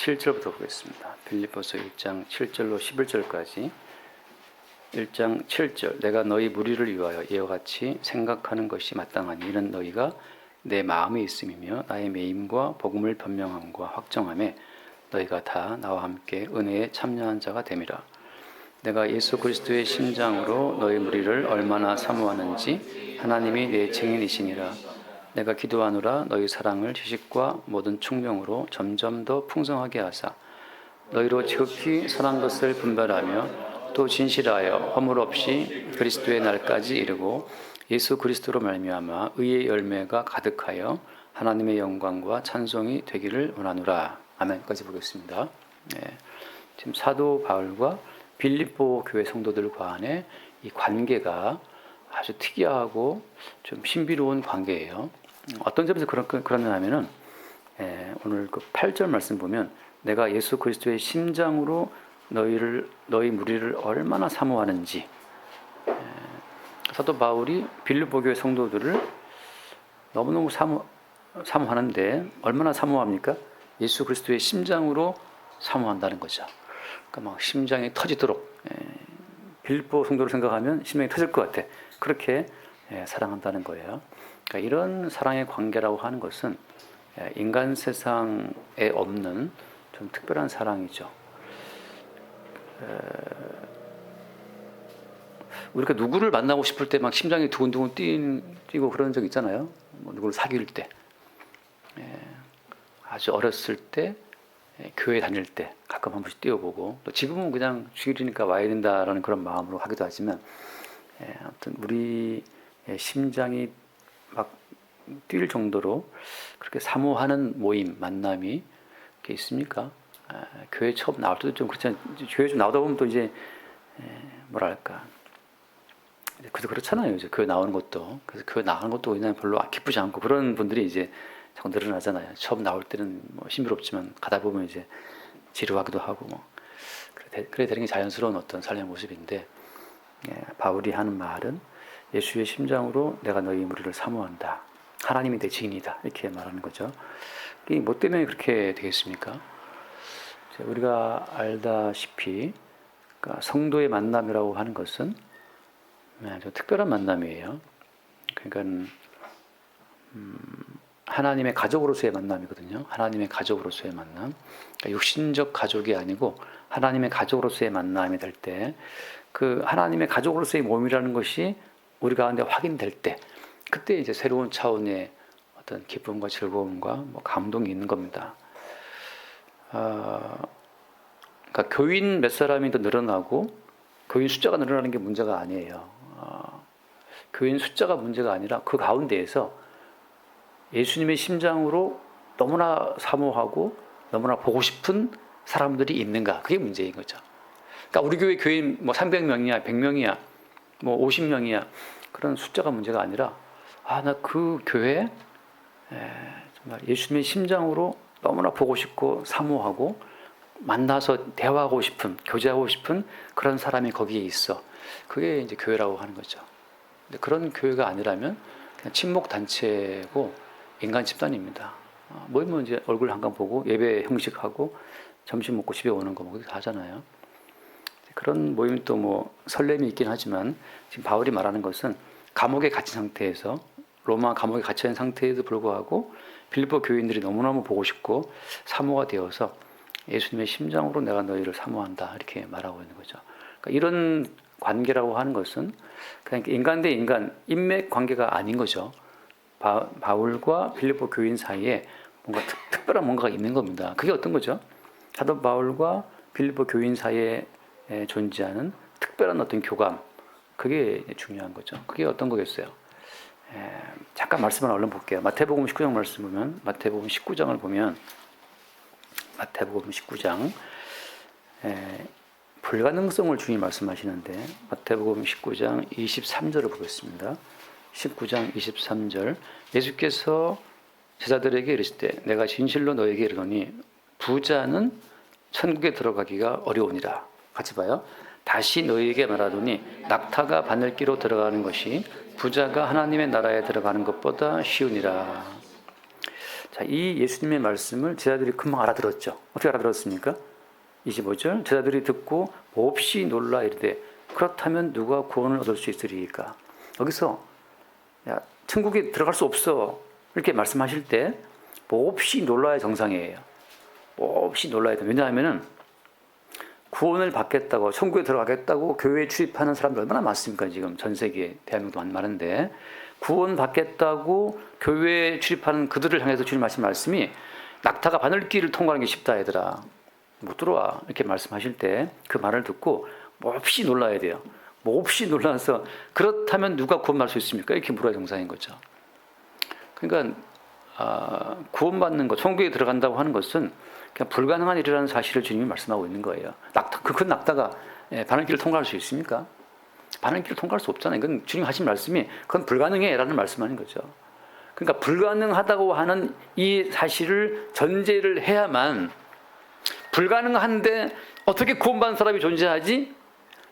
7절부터 보겠습니다. 빌립보서 1장 7절로 11절까지. 1장 7절 내가 너희 무리를 위하여 이와 같이 생각하는 것이 마땅하니 이는 너희가 내 마음에 있음이며 나의 매임과 복음을 변명함과 확정함에 너희가 다 나와 함께 은혜에 참여한 자가 됨이라. 내가 예수 그리스도의 심장으로 너희 무리를 얼마나 사모하는지 하나님이 내 증인이시니라. 내가 기도하노라 너희 사랑을 지식과 모든 총명으로 점점 더 풍성하게 하사 너희로 지극히 선한 것을 분별하며 또 진실하여 허물 없이 그리스도의 날까지 이르고 예수 그리스도로 말미암아 의의 열매가 가득하여 하나님의 영광과 찬송이 되기를 원하노라. 아멘까지 보겠습니다. 지금 사도 바울과 빌립보 교회 성도들 간의 이 관계가 아주 특이하고 좀 신비로운 관계예요. 어떤 점에서 그러냐면은 오늘 그 8절 말씀 보면 내가 예수 그리스도의 심장으로 너희 무리를 얼마나 사모하는지, 사도 바울이 빌립보 교회 성도들을 너무너무 사모하는데 얼마나 사모합니까? 예수 그리스도의 심장으로 사모한다는 거죠. 그러니까 막 심장이 터지도록, 빌립보 성도를 생각하면 심장이 터질 것 같아. 그렇게 사랑한다는 거예요. 그러니까 이런 사랑의 관계라고 하는 것은 인간 세상에 없는 좀 특별한 사랑이죠. 우리가 누구를 만나고 싶을 때 막 심장이 두근두근 뛰고 그런 적 있잖아요. 뭐 누구를 사귈 때, 아주 어렸을 때, 교회 다닐 때 가끔 한 번씩 뛰어보고, 또 지금은 그냥 주일이니까 와야 된다라는 그런 마음으로 하기도 하지만, 아무튼 우리의 심장이 막 뛸 정도로 그렇게 사모하는 모임, 만남이 이렇게 있습니까? 교회 처음 나올 때도 좀 그렇잖아요. 교회 좀 나오다 보면 또 이제 뭐랄까, 그래도 그렇잖아요. 이제 교회 나오는 것도, 그래서 교회 나가는 것도 그냥 별로 기쁘지 않고 그런 분들이 이제 자꾸 늘어나잖아요. 처음 나올 때는 뭐 신비롭지만 가다 보면 이제 지루하기도 하고 뭐 그래 되는 게 자연스러운 어떤 삶의 모습인데, 바울이 하는 말은 예수의 심장으로 내가 너희 무리를 사모한다. 하나님이 내 증인이다. 이렇게 말하는 거죠. 이게 뭐 때문에 그렇게 되겠습니까? 우리가 알다시피 그러니까 성도의 만남이라고 하는 것은 아주 특별한 만남이에요. 그러니까 하나님의 가족으로서의 만남이거든요. 하나님의 가족으로서의 만남. 그러니까 육신적 가족이 아니고 하나님의 가족으로서의 만남이 될 때, 그 하나님의 가족으로서의 몸이라는 것이 우리 가운데 확인될 때, 그때 이제 새로운 차원의 어떤 기쁨과 즐거움과 뭐 감동이 있는 겁니다. 그러니까 교인 몇 사람이 더 늘어나고 교인 숫자가 늘어나는 게 문제가 아니에요. 교인 숫자가 문제가 아니라 그 가운데에서 예수님의 심장으로 너무나 사모하고 너무나 보고 싶은 사람들이 있는가, 그게 문제인 거죠. 그러니까 우리 교회 교인 뭐 300명이야, 100명이야, 뭐 50명이야, 그런 숫자가 문제가 아니라 나 그 교회 정말 예수님의 심장으로 너무나 보고 싶고 사모하고 만나서 대화하고 싶은, 교제하고 싶은 그런 사람이 거기에 있어. 그게 이제 교회라고 하는 거죠. 근데 그런 교회가 아니라면 그냥 친목 단체고 인간 집단입니다. 모이면 이제 얼굴 한강 보고 예배 형식하고 점심 먹고 집에 오는 거 뭐 그렇게 하잖아요. 그런 모임이 또 뭐 설렘이 있긴 하지만 지금 바울이 말하는 것은 감옥에 갇힌 상태에서, 로마 감옥에 갇혀 있는 상태에도 불구하고 빌립보 교인들이 너무너무 보고 싶고 사모가 되어서 예수님의 심장으로 내가 너희를 사모한다, 이렇게 말하고 있는 거죠. 그러니까 이런 관계라고 하는 것은 그냥 인간 대 인간, 인맥 관계가 아닌 거죠. 바울과 빌립보 교인 사이에 뭔가 특별한 뭔가가 있는 겁니다. 그게 어떤 거죠? 사도 바울과 빌립보 교인 사이에 존재하는 특별한 어떤 교감, 그게 중요한 거죠. 그게 어떤 거겠어요? 잠깐 말씀을 얼른 볼게요. 마태복음 19장 말씀 보면, 마태복음 19장을 보면, 마태복음 19장 불가능성을 주님 말씀하시는데, 마태복음 19장 23절을 보겠습니다. 19장 23절, 예수께서 제자들에게 이르시되 내가 진실로 너에게 이르노니 부자는 천국에 들어가기가 어려우니라. 같이 봐요. 다시 너희에게 말하노니 낙타가 바늘기로 들어가는 것이 부자가 하나님의 나라에 들어가는 것보다 쉬우니라. 자, 이 예수님의 말씀을 제자들이 금방 알아들었죠. 어떻게 알아들었습니까? 25절 제자들이 듣고 몹시 놀라 이르되 그렇다면 누가 구원을 얻을 수 있으리까? 여기서 야, 천국에 들어갈 수 없어 이렇게 말씀하실 때 몹시 놀라야 정상이에요. 몹시 놀라야 돼. 왜냐하면은 구원을 받겠다고 천국에 들어가겠다고 교회에 출입하는 사람들 얼마나 많습니까? 지금 전 세계에 대한민국도 많은데 구원 받겠다고 교회에 출입하는 그들을 향해서 주님 하신 말씀이 낙타가 바늘길을 통과하는 게 쉽다 얘들아 못 들어와 이렇게 말씀하실 때 그 말을 듣고 몹시 놀라야 돼요. 몹시 놀라서 그렇다면 누가 구원받을 수 있습니까? 이렇게 물어야 정상인 거죠. 그러니까 구원받는 것, 천국에 들어간다고 하는 것은 그냥 불가능한 일이라는 사실을 주님이 말씀하고 있는 거예요. 그 큰 낙타가 바늘길을 통과할 수 있습니까? 바늘길을 통과할 수 없잖아요. 이건 주님 하신 말씀이 그건 불가능해라는 말씀하는 거죠. 그러니까 불가능하다고 하는 이 사실을 전제를 해야만 불가능한데 어떻게 구원받은 사람이 존재하지?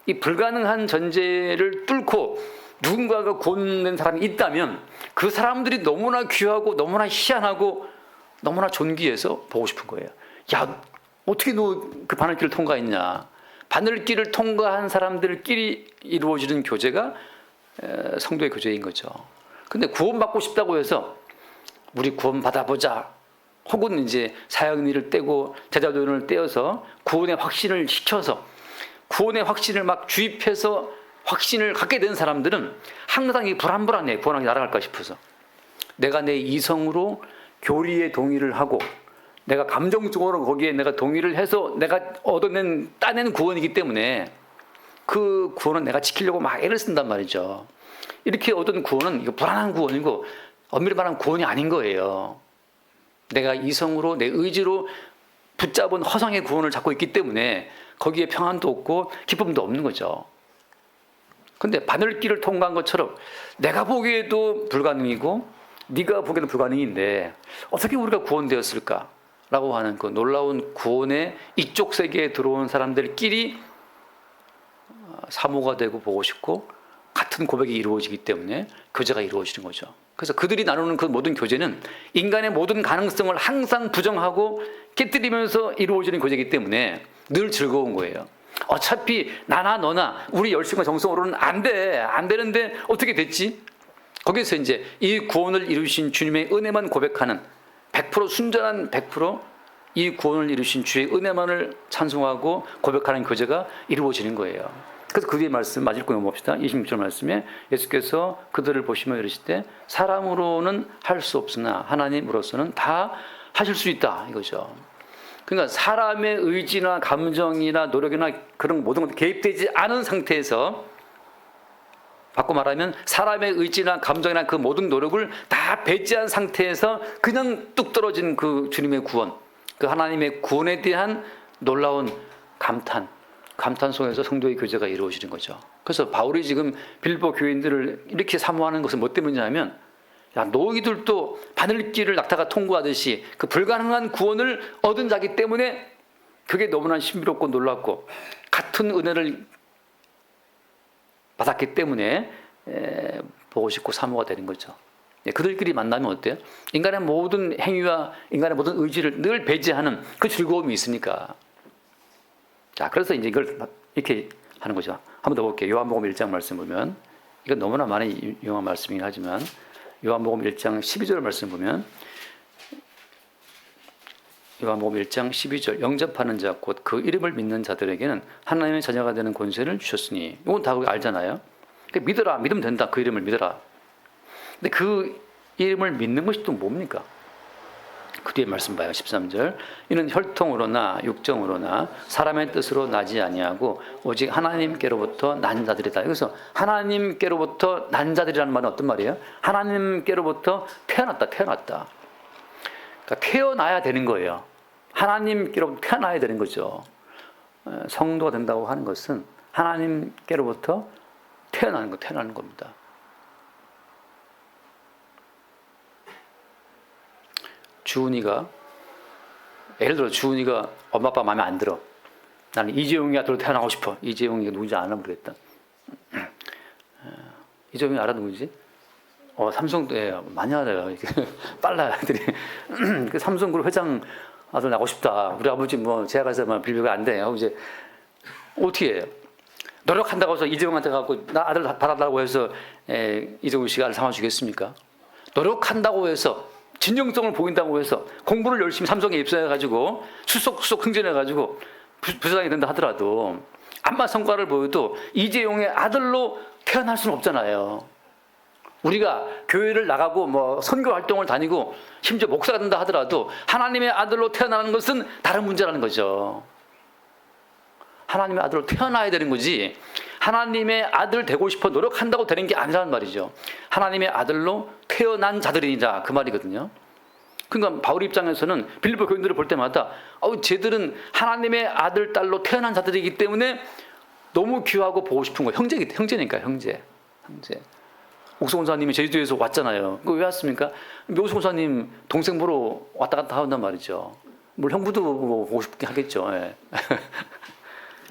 이 불가능한 전제를 뚫고 누군가가 구원된 사람이 있다면 그 사람들이 너무나 귀하고 너무나 희한하고 너무나 존귀해서 보고 싶은 거예요. 야, 어떻게 너 그 바늘길을 통과했냐? 바늘길을 통과한 사람들끼리 이루어지는 교제가 성도의 교제인 거죠. 근데 구원받고 싶다고 해서 우리 구원 받아보자. 혹은 이제 사형리를 떼고 제자돈을 떼어서 구원의 확신을 시켜서 구원의 확신을 막 주입해서 확신을 갖게 된 사람들은 항상 이 불안불안해. 구원하게 날아갈까 싶어서. 내가 내 이성으로 교리에 동의를 하고 내가 감정적으로 거기에 내가 동의를 해서 내가 따낸 구원이기 때문에 그 구원은 내가 지키려고 막 애를 쓴단 말이죠. 이렇게 얻은 구원은 이거 불안한 구원이고 엄밀히 말하면 구원이 아닌 거예요. 내가 이성으로 내 의지로 붙잡은 허상의 구원을 잡고 있기 때문에 거기에 평안도 없고 기쁨도 없는 거죠. 근데 바늘길을 통과한 것처럼 내가 보기에도 불가능이고 네가 보기에도 불가능인데 어떻게 우리가 구원되었을까? 라고 하는 그 놀라운 구원의 이쪽 세계에 들어온 사람들끼리 사모가 되고 보고 싶고 같은 고백이 이루어지기 때문에 교제가 이루어지는 거죠. 그래서 그들이 나누는 그 모든 교제는 인간의 모든 가능성을 항상 부정하고 깨뜨리면서 이루어지는 교제이기 때문에 늘 즐거운 거예요. 어차피 나나 너나 우리 열심과 정성으로는 안 되는데 어떻게 됐지? 거기서 이제 이 구원을 이루신 주님의 은혜만 고백하는 100% 순전한 100%이 구원을 이루신 주의 은혜만을 찬송하고 고백하는 교제가 이루어지는 거예요. 그래서 그 뒤에 말씀 맞을 거 봅시다. 26절 말씀에 예수께서 그들을 보시며 이르시되 사람으로는 할 수 없으나 하나님으로서는 다 하실 수 있다 이거죠. 그러니까 사람의 의지나 감정이나 노력이나 그런 모든 것들 개입되지 않은 상태에서 바꿔 말하면 사람의 의지나 감정이나 그 모든 노력을 다 배제한 상태에서 그냥 뚝 떨어진 그 주님의 구원, 그 하나님의 구원에 대한 놀라운 감탄 속에서 성도의 교제가 이루어지는 거죠. 그래서 바울이 지금 빌보 교인들을 이렇게 사모하는 것은 뭐 때문이냐면 야, 너희들도 바늘길을 낙타가 통과하듯이 그 불가능한 구원을 얻은 자기 때문에 그게 너무나 신비롭고 놀랍고 같은 은혜를 받았기 때문에 보고 싶고 사모가 되는 거죠. 그들끼리 만나면 어때요? 인간의 모든 행위와 인간의 모든 의지를 늘 배제하는 그 즐거움이 있으니까. 자, 그래서 이제 이걸 이렇게 하는 거죠. 한 번 더 볼게요. 요한복음 1장 말씀 보면 이건 너무나 많이 유용한 말씀이긴 하지만 요한복음 1장 12절 말씀 보면 요한복음 1장 12절 영접하는 자 곧 그 이름을 믿는 자들에게는 하나님의 자녀가 되는 권세를 주셨으니 이건 다 알잖아요. 믿어라. 믿으면 된다. 그 이름을 믿어라. 근데 그 이름을 믿는 것이 또 뭡니까? 그 뒤에 말씀 봐요. 13절 이는 혈통으로나 육정으로나 사람의 뜻으로 나지 아니하고 오직 하나님께로부터 난 자들이다. 여기서 하나님께로부터 난 자들이라는 말은 어떤 말이에요? 하나님께로부터 태어났다. 그러니까 태어나야 되는 거예요. 하나님께로부터 태어나야 되는 거죠. 성도가 된다고 하는 것은 하나님께로부터 태어나는 겁니다. 주은이가 예를 들어 주은이가 엄마 아빠 마음에 안 들어. 나는 이재용이 아들로 태어나고 싶어. 이재용이가 누군지 아나 모르겠다. 이재용이 알아 누구지? 삼성도 많이 알아요. 이게 빨라요. 애들이. 그 삼성그룹 회장 아들 나고 싶다. 우리 아버지 뭐 제가 가서 뭐 빌비가 안 돼요. 이제 어떻게 해요? 노력한다고 해서 이재용한테 가고 나 아들 받아달라고 해서 이재용 씨가 아들 삼아주겠습니까? 노력한다고 해서 진정성을 보인다고 해서 공부를 열심히 삼성에 입사해가지고 수석 승진해가지고 부사장이 된다 하더라도 암만 성과를 보여도 이재용의 아들로 태어날 수는 없잖아요. 우리가 교회를 나가고 뭐 선교 활동을 다니고 심지어 목사가 된다 하더라도 하나님의 아들로 태어나는 것은 다른 문제라는 거죠. 하나님의 아들로 태어나야 되는 거지 하나님의 아들 되고 싶어 노력한다고 되는 게 아니라는 말이죠. 하나님의 아들로 태어난 자들이다 그 말이거든요. 그러니까 바울 입장에서는 빌립보 교인들을 볼 때마다 쟤들은 하나님의 아들 딸로 태어난 자들이기 때문에 너무 귀하고 보고 싶은 거예요. 형제니까 형제. 옥수 권사님이 제주도에서 왔잖아요. 왜 왔습니까? 묘수 권사님 동생 보러 왔다 갔다 한단 말이죠. 물 형부도 뭐 보고 싶긴 하겠죠. 예.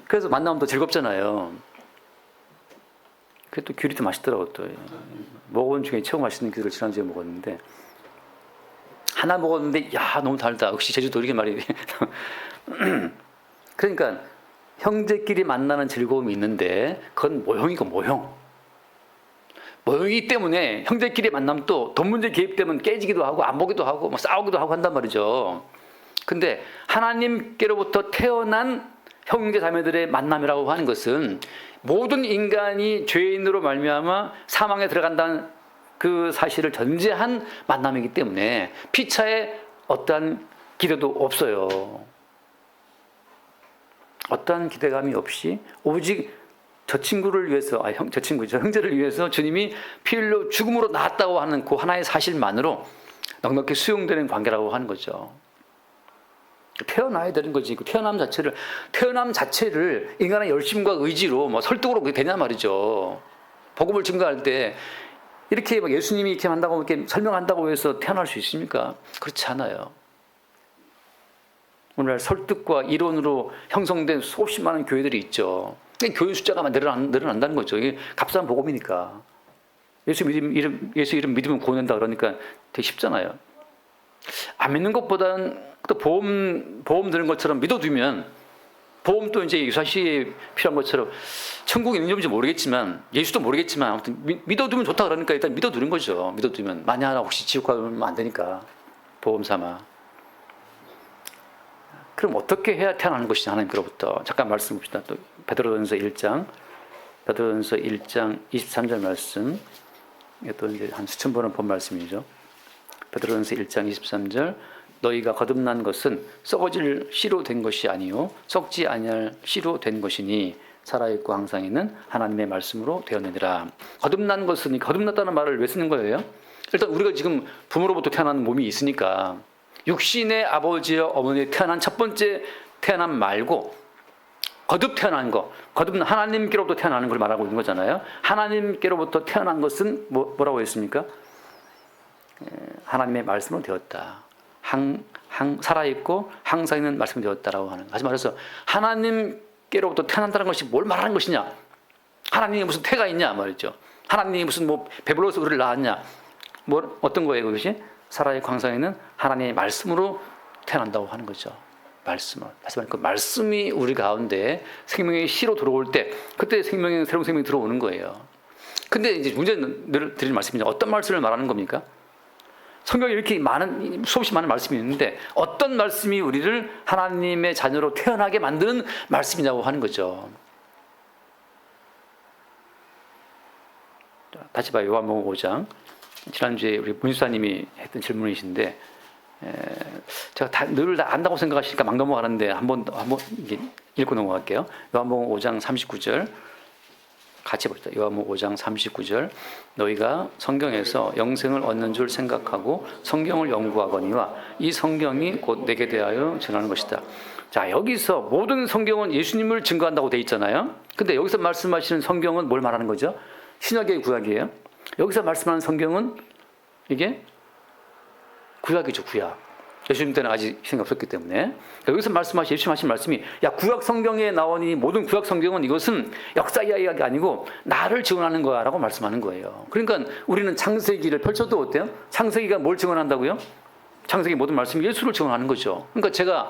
그래서 만나면 더 즐겁잖아요. 그게 또 귤이 더 맛있더라고 또. 먹은 중에 최고 맛있는 귤을 지난주에 먹었는데 하나 먹었는데 야 너무 달다. 역시 제주도 이렇게 말이. 그러니까 형제끼리 만나는 즐거움이 있는데 그건 모형이고 모형. 모형이기 때문에 형제끼리 만나면 또 돈 문제 개입되면 깨지기도 하고 안 보기도 하고 뭐 싸우기도 하고 한단 말이죠. 근데 하나님께로부터 태어난 형제 자매들의 만남이라고 하는 것은 모든 인간이 죄인으로 말미암아 사망에 들어간다는 그 사실을 전제한 만남이기 때문에 피차에 어떠한 기대도 없어요. 어떠한 기대감이 없이 오직 저 친구를 위해서, 저 형제를 위해서 주님이 피 흘려 죽음으로 나았다고 하는 그 하나의 사실만으로 넉넉히 수용되는 관계라고 하는 거죠. 태어나야 되는 거지. 그 태어남 자체를 인간의 열심과 의지로 뭐 설득으로 그게 되냐 말이죠. 복음을 증거할 때 이렇게 막 예수님이 이렇게 한다고 이렇게 설명한다고 해서 태어날 수 있습니까? 그렇지 않아요. 오늘날 설득과 이론으로 형성된 수없이 많은 교회들이 있죠. 교회 숫자가 늘어난다는 거죠. 이게 값싼 복음이니까. 예수 이름 믿으면 구원된다 그러니까 되게 쉽잖아요. 안 믿는 것보다는 또 보험 드는 것처럼 믿어두면 보험도 이제 유사시에 필요한 것처럼 천국이 있는지 모르겠지만 예수도 모르겠지만 아무튼 믿어두면 좋다 그러니까 일단 믿어두는 거죠. 믿어두면 만약 하나 혹시 지옥 가면 안 되니까 보험 삼아. 그럼 어떻게 해야 태어나는 것이냐 하나님께로부터 잠깐 말씀 봅시다. 또 베드로전서 1장 23절 말씀. 또 이제 한 수천 번은 본 말씀이죠. 베드로전서 1장 23절 너희가 거듭난 것은 썩어질 씨로 된 것이 아니요 썩지 아니할 씨로 된 것이니 살아있고 항상 있는 하나님의 말씀으로 되었느니라. 거듭난 것은 거듭났다는 말을 왜 쓰는 거예요? 일단 우리가 지금 부모로부터 태어난 몸이 있으니까 육신의 아버지와 어머니에 태어난 첫 번째 태어남 말고 거듭 태어난 거, 거듭난 하나님께로부터 태어나는 걸 말하고 있는 거잖아요. 하나님께로부터 태어난 것은 뭐라고 했습니까? 하나님의 말씀으로 되었다. 살아있고 항상 있는 말씀이 되었다라고 하는. 다시 말해서 하나님께로부터 태어난다는 것이 뭘 말하는 것이냐? 하나님이 무슨 태가 있냐 말이죠. 하나님이 무슨 뭐 배불러서 우리를 낳았냐? 뭐 어떤 거예요 그것이? 살아있고 항상 있는 하나님의 말씀으로 태어난다고 하는 거죠. 말씀을. 다시 말해 그 말씀이 우리 가운데 생명의 씨로 들어올 때 그때 새로운 생명이 들어오는 거예요. 근데 이제 문제는 늘 드릴 말씀이죠. 어떤 말씀을 말하는 겁니까? 성경에 이렇게 수없이 많은 말씀이 있는데 어떤 말씀이 우리를 하나님의 자녀로 태어나게 만드는 말씀이냐고 하는 거죠. 다시 봐요. 요한복음 5장. 지난주에 우리 문수사님이 했던 질문이신데 제가 늘 다 안다고 생각하시니까 막 넘어가는데 한번 읽고 넘어갈게요. 요한복음 5장 39절 같이 봅시다. 요한복음 5장 39절 너희가 성경에서 영생을 얻는 줄 생각하고 성경을 연구하거니와 이 성경이 곧 내게 대하여 전하는 것이다. 자, 여기서 모든 성경은 예수님을 증거한다고 돼 있잖아요. 근데 여기서 말씀하시는 성경은 뭘 말하는 거죠? 신약의 구약이에요. 여기서 말씀하는 성경은 이게 구약이죠, 구약. 예수님 때는 아직 희생이 없었기 때문에. 그러니까 여기서 예수님 하신 말씀이, 야, 구약 성경에 나오니 모든 구약 성경은 이것은 역사 이야기가 아니고 나를 증언하는 거야 라고 말씀하는 거예요. 그러니까 우리는 창세기를 펼쳐도 어때요? 창세기가 뭘 증언한다고요? 창세기 모든 말씀이 예수를 증언하는 거죠. 그러니까 제가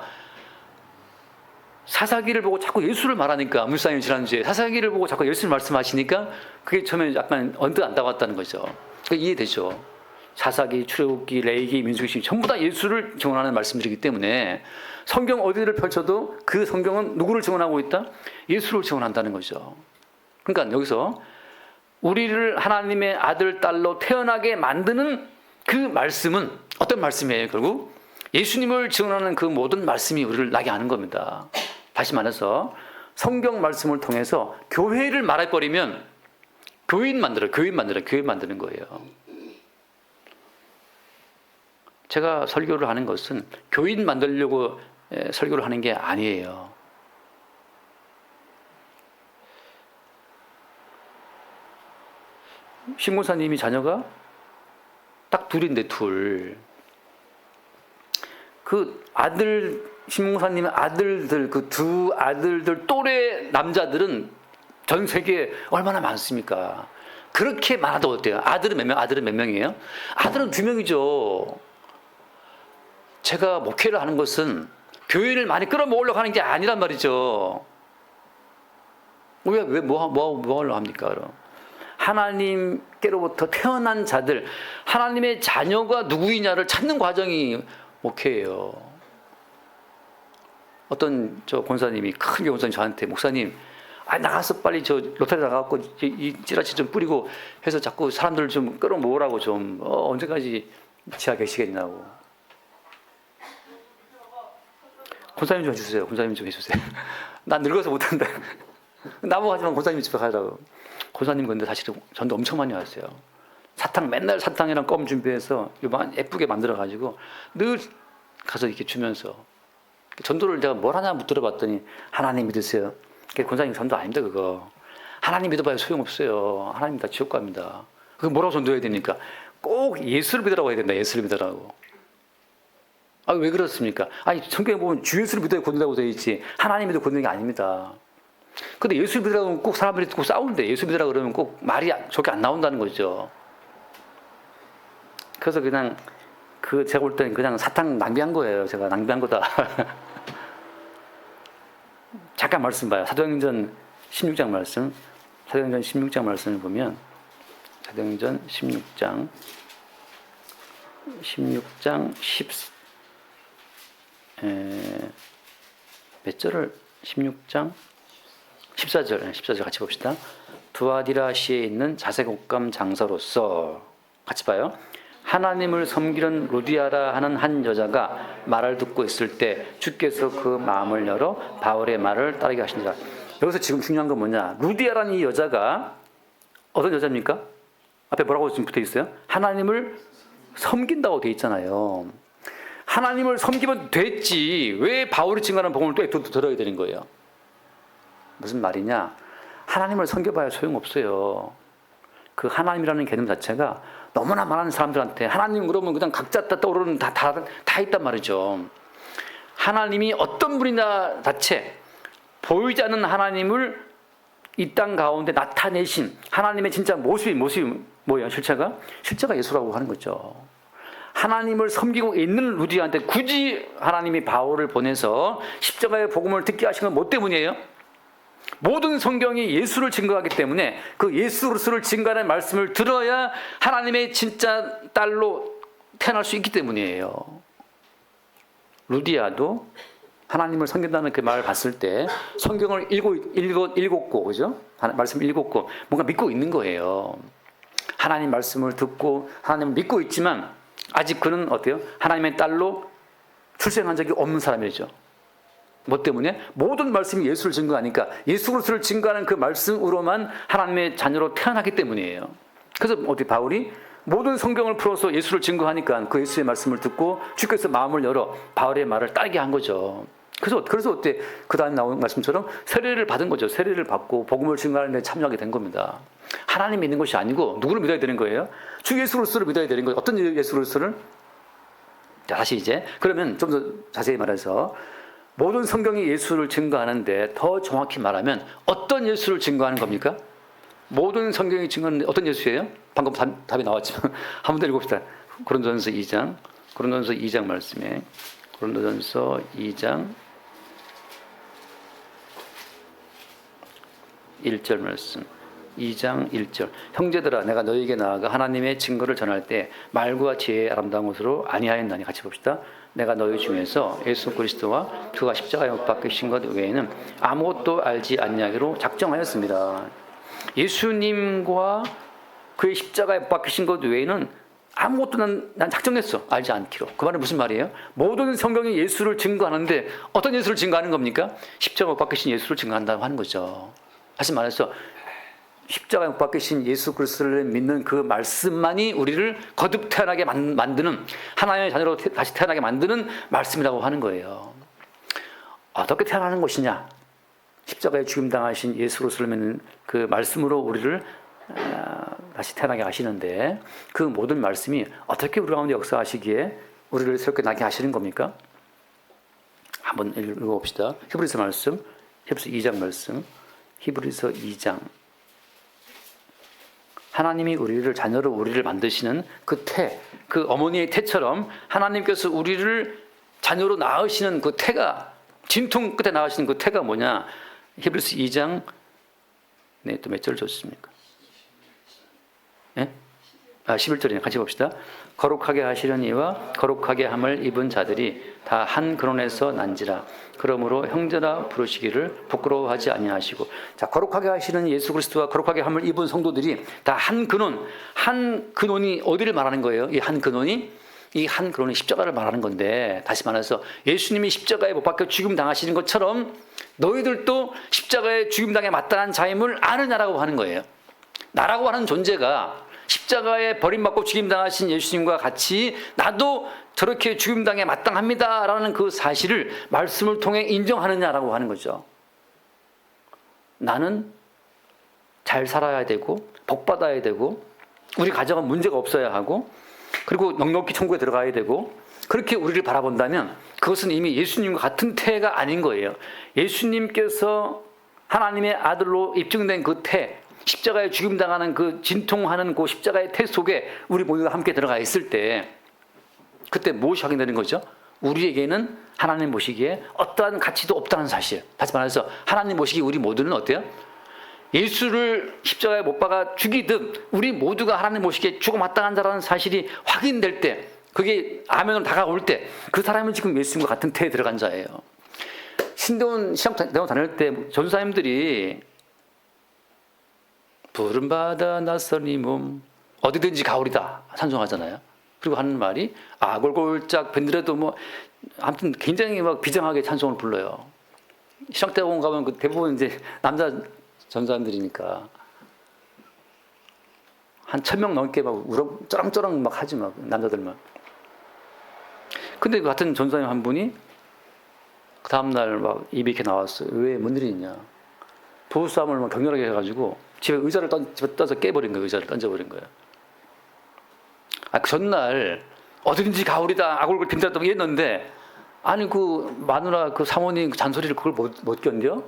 사사기를 보고 자꾸 예수를 말하니까, 물상님 지난주에 사사기를 보고 자꾸 예수를 말씀하시니까 그게 처음에 약간 언뜻 안 닿았다는 거죠. 그러니까 이해되죠. 사사기, 출애굽기, 레위기, 민수기 전부 다 예수를 증언하는 말씀들이기 때문에 성경 어디를 펼쳐도 그 성경은 누구를 증언하고 있다? 예수를 증언한다는 거죠. 그러니까 여기서 우리를 하나님의 아들, 딸로 태어나게 만드는 그 말씀은 어떤 말씀이에요? 결국 예수님을 증언하는 그 모든 말씀이 우리를 나게 하는 겁니다. 다시 말해서 성경 말씀을 통해서 교회를 말해버리면 교인 만드는 거예요. 제가 설교를 하는 것은 교인 만들려고 설교를 하는 게 아니에요. 신고사님이 자녀가 딱 둘인데 그 아들, 신고사님의 아들들, 그 두 아들들 또래 남자들은 전 세계에 얼마나 많습니까? 그렇게 많아도 어때요? 아들은 몇 명이에요? 아들은 2명이죠. 제가 목회를 하는 것은 교인을 많이 끌어모으려고 하는 게 아니란 말이죠. 뭐 하려고 합니까, 그럼? 하나님께로부터 태어난 자들, 하나님의 자녀가 누구이냐를 찾는 과정이 목회예요. 어떤 권사님이, 큰 권사님 저한테, 목사님, 나가서 빨리 로타리 나가갖고 이 찌라시 좀 뿌리고 해서 자꾸 사람들 좀 끌어모으라고 좀, 언제까지 지하 계시겠냐고. 권사님 좀 해주세요. 권사님 좀 해주세요. 난 늙어서 못한다. 나보고 하지만 권사님 집에 가라고. 권사님 근데 사실은 전도 엄청 많이 왔어요. 맨날 사탕이랑 껌 준비해서 예쁘게 만들어가지고 늘 가서 이렇게 주면서, 전도를 내가 뭘 하냐 들어봤더니 하나님 믿으세요. 권사님 전도 아닙니다, 그거. 하나님 믿어봐야 소용없어요. 하나님 다 지옥 갑니다. 그거 뭐라고 전도해야 됩니까? 꼭 예수를 믿으라고 해야 된다. 예수를 믿으라고. 왜 그렇습니까? 성경에 보면 주 예수를 믿어야 권된다고 되어 있지, 하나님 믿어 권되는 게 아닙니다. 근데 예수 믿으라고 하면 꼭 사람들이 듣고 싸우는데, 예수 믿으라고 그러면 꼭 말이 저게 안 나온다는 거죠. 그래서 그냥 제가 볼 때는 그냥 사탕 낭비한 거예요. 제가 낭비한 거다. 잠깐 말씀 봐요. 사도행전 16장 말씀. 사도행전 16장 말씀을 보면, 사도행전 16장 몇 절을, 16장 14절 같이 봅시다. 두아디라시에 있는 자색옥감 장사로서, 같이 봐요. 하나님을 섬기는 루디아라 하는 한 여자가 말을 듣고 있을 때 주께서 그 마음을 열어 바울의 말을 따르게 하시니라. 여기서 지금 중요한 건 뭐냐? 루디아라는 이 여자가 어떤 여자입니까? 앞에 뭐라고 지금 붙어 있어요? 하나님을 섬긴다고 돼 있잖아요. 하나님을 섬기면 됐지, 왜 바울이 증거하는 복음을 또 들어야 되는 거예요? 무슨 말이냐? 하나님을 섬겨봐야 소용없어요. 그 하나님이라는 개념 자체가 너무나 많은 사람들한테 하나님 그러면 그냥 각자 떠오르는 다 있단 말이죠. 하나님이 어떤 분이냐 자체, 보이지 않는 하나님을 이 땅 가운데 나타내신 하나님의 진짜 모습이 뭐예요? 실체가 예수라고 하는 거죠. 하나님을 섬기고 있는 루디아한테 굳이 하나님이 바울을 보내서 십자가의 복음을 듣게 하신 건 뭐 때문이에요? 모든 성경이 예수를 증거하기 때문에 그 예수를 증거하는 말씀을 들어야 하나님의 진짜 딸로 태어날 수 있기 때문이에요. 루디아도 하나님을 섬긴다는 그 말을 봤을 때 성경을 읽었고, 그죠? 말씀을 읽었고, 뭔가 믿고 있는 거예요. 하나님 말씀을 듣고 하나님을 믿고 있지만 아직 그는 어때요? 하나님의 딸로 출생한 적이 없는 사람이죠. 뭐 때문에? 모든 말씀이 예수를 증거하니까, 예수 그리스도를 증거하는 그 말씀으로만 하나님의 자녀로 태어나기 때문이에요. 그래서 바울이 모든 성경을 풀어서 예수를 증거하니까 그 예수의 말씀을 듣고 주께서 마음을 열어 바울의 말을 따르게 한 거죠. 그래서 어때? 그 다음에 나온 말씀처럼 세례를 받은 거죠. 세례를 받고 복음을 증거하는 데 참여하게 된 겁니다. 하나님 믿는 것이 아니고 누구를 믿어야 되는 거예요? 주 예수 그리스도를 믿어야 되는 거예요. 어떤 예수 그리스도를? 자, 다시 이제 그러면 좀 더 자세히 말해서 모든 성경이 예수를 증거하는데 더 정확히 말하면 어떤 예수를 증거하는 겁니까? 모든 성경이 증거하는 어떤 예수예요? 방금 답이 나왔지만 한 번 더 읽읍시다. 고린도전서 2장 말씀에 고린도전서 2장 1절 말씀. 2장 1절. 형제들아 내가 너희에게 나아가 하나님의 증거를 전할 때 말과 지혜의 아름다운 것으로 아니하였나니. 같이 봅시다. 내가 너희 중에서 예수 그리스도와 그가 십자가에 못 박히신 것 외에는 아무것도 알지 아니하기로 작정하였습니다. 예수님과 그의 십자가에 못 박히신 것 외에는 아무것도 난 작정했어. 알지 않기로. 그 말은 무슨 말이에요? 모든 성경이 예수를 증거하는데 어떤 예수를 증거하는 겁니까? 십자가에 못 박히신 예수를 증거한다고 하는 거죠. 다시 말해서 십자가에 못 박히신 예수 그리스도를 믿는 그 말씀만이 우리를 거듭 태어나게 만드는, 하나님의 자녀로 다시 태어나게 만드는 말씀이라고 하는 거예요. 어떻게 태어나는 것이냐? 십자가에 죽임당하신 예수 그리스도를 믿는 그 말씀으로 우리를 다시 태어나게 하시는데, 그 모든 말씀이 어떻게 우리 가운데 역사하시기에 우리를 새롭게 나게 하시는 겁니까? 한번 읽어봅시다. 히브리서 말씀, 히브리서 2장 말씀, 히브리서 2장. 하나님이 우리를 자녀로 우리를 만드시는 그 태, 그 어머니의 태처럼 하나님께서 우리를 자녀로 낳으시는 그 태가, 진통 끝에 낳으시는 그 태가 뭐냐? 히브리서 2장, 네, 또 몇 절 줬습니까? 예? 11절이네. 같이 봅시다. 거룩하게 하시려는 이와 거룩하게 함을 입은 자들이 다 한 근원에서 난지라. 그러므로 형제라 부르시기를 부끄러워하지 아니하시고. 자, 거룩하게 하시는 예수 그리스도와 거룩하게 함을 입은 성도들이 다 한 근원, 한 근원이 어디를 말하는 거예요? 이 한 근원이 십자가를 말하는 건데, 다시 말해서 예수님이 십자가에 못 박혀 죽임 당하시는 것처럼 너희들도 십자가에 죽임 당에 마땅한 자임을 아느냐라고 하는 거예요. 나라고 하는 존재가 십자가에 버림받고 죽임당하신 예수님과 같이 나도 저렇게 죽임당에 마땅합니다라는 그 사실을 말씀을 통해 인정하느냐라고 하는 거죠. 나는 잘 살아야 되고 복받아야 되고 우리 가정은 문제가 없어야 하고 그리고 넉넉히 천국에 들어가야 되고, 그렇게 우리를 바라본다면 그것은 이미 예수님과 같은 태가 아닌 거예요. 예수님께서 하나님의 아들로 입증된 그 태, 십자가에 죽임당하는 그 진통하는 그 십자가의 태 속에 우리 모두가 함께 들어가 있을 때, 그때 무엇이 확인되는 거죠? 우리에게는 하나님 보시기에 어떠한 가치도 없다는 사실. 다시 말해서 하나님 보시기에 우리 모두는 어때요? 예수를 십자가에 못 박아 죽이듯 우리 모두가 하나님 보시기에 죽어 마땅한 자라는 사실이 확인될 때, 그게 아멘으로 다가올 때, 그 사람은 지금 예수님과 같은 태에 들어간 자예요. 신대원 시험대원 다닐 때 전사님들이 부름받아 낯선 이 몸 어디든지 가오리다 찬송하잖아요. 그리고 하는 말이 아골골짝 밴드라도 뭐 아무튼 굉장히 막 비장하게 찬송을 불러요. 시험대원 가면 그 대부분 이제 남자 전사님들이니까 한 1000명 넘게 막 쩌렁쩌렁 막 하지 막 남자들만. 근데 그 같은 전사님 한 분이 그 다음날 막 입이 이렇게 나왔어요. 왜 뭔 일이 있냐? 부부싸움을 막 격렬하게 해가지고 집에 의자를 집에 떠서 깨버린 거예요. 의자를 던져버린 거예요. 그 전날 어디든지 가오리다 아골골 빈다고 했는데, 아니 그 마누라 그 사모님 그 잔소리를 그걸 못 견뎌?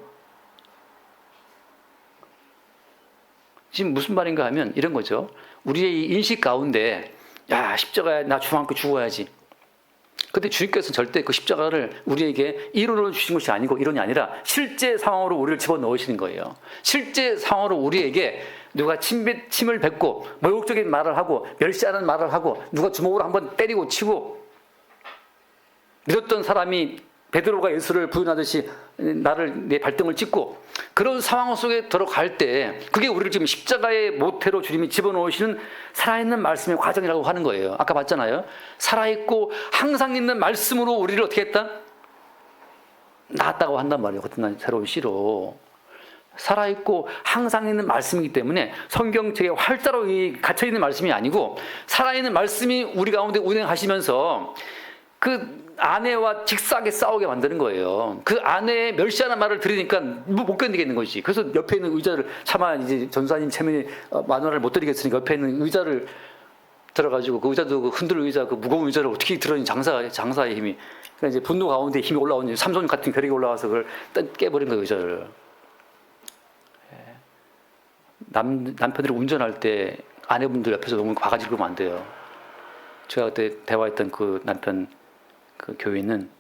지금 무슨 말인가 하면 이런 거죠. 우리의 이 인식 가운데 야 십자가에 나 죽어만큼 죽어야지. 근데 주님께서는 절대 그 십자가를 우리에게 이론으로 주신 것이 아니고, 이론이 아니라 실제 상황으로 우리를 집어넣으시는 거예요. 실제 상황으로 우리에게 누가 침을 뱉고 모욕적인 말을 하고 멸시하는 말을 하고 누가 주먹으로 한번 때리고 치고, 믿었던 사람이 베드로가 예수를 부인하듯이 나를 내 발등을 찍고, 그런 상황 속에 들어갈 때 그게 우리를 지금 십자가의 모태로 주님이 집어넣으시는 살아있는 말씀의 과정이라고 하는 거예요. 아까 봤잖아요. 살아있고 항상 있는 말씀으로 우리를 어떻게 했다? 낳았다고 한단 말이에요. 어떤 새로운 시로. 살아있고 항상 있는 말씀이기 때문에 성경책에 활자로 갇혀있는 말씀이 아니고 살아있는 말씀이 우리 가운데 운행하시면서 그 아내와 직사하게 싸우게 만드는 거예요. 그 아내의 멸시하는 말을 들으니까 못 견디겠는 것이지. 그래서 옆에 있는 의자를 차마 이제 전사님 체면이 마누라를 못 드리겠으니까 옆에 있는 의자를 들어가지고 그 의자도 그 흔들 의자 그 무거운 의자를 어떻게 들었니 장사의 힘이. 그러니까 이제 분노 가운데 힘이 올라오니 삼손 같은 벼락이 올라와서 그걸 깨버린 거예요 의자를. 남편들이 운전할 때 아내분들 옆에서 너무 바가지 긁으면 안 돼요. 제가 그때 대화했던 그 남편 그 교인은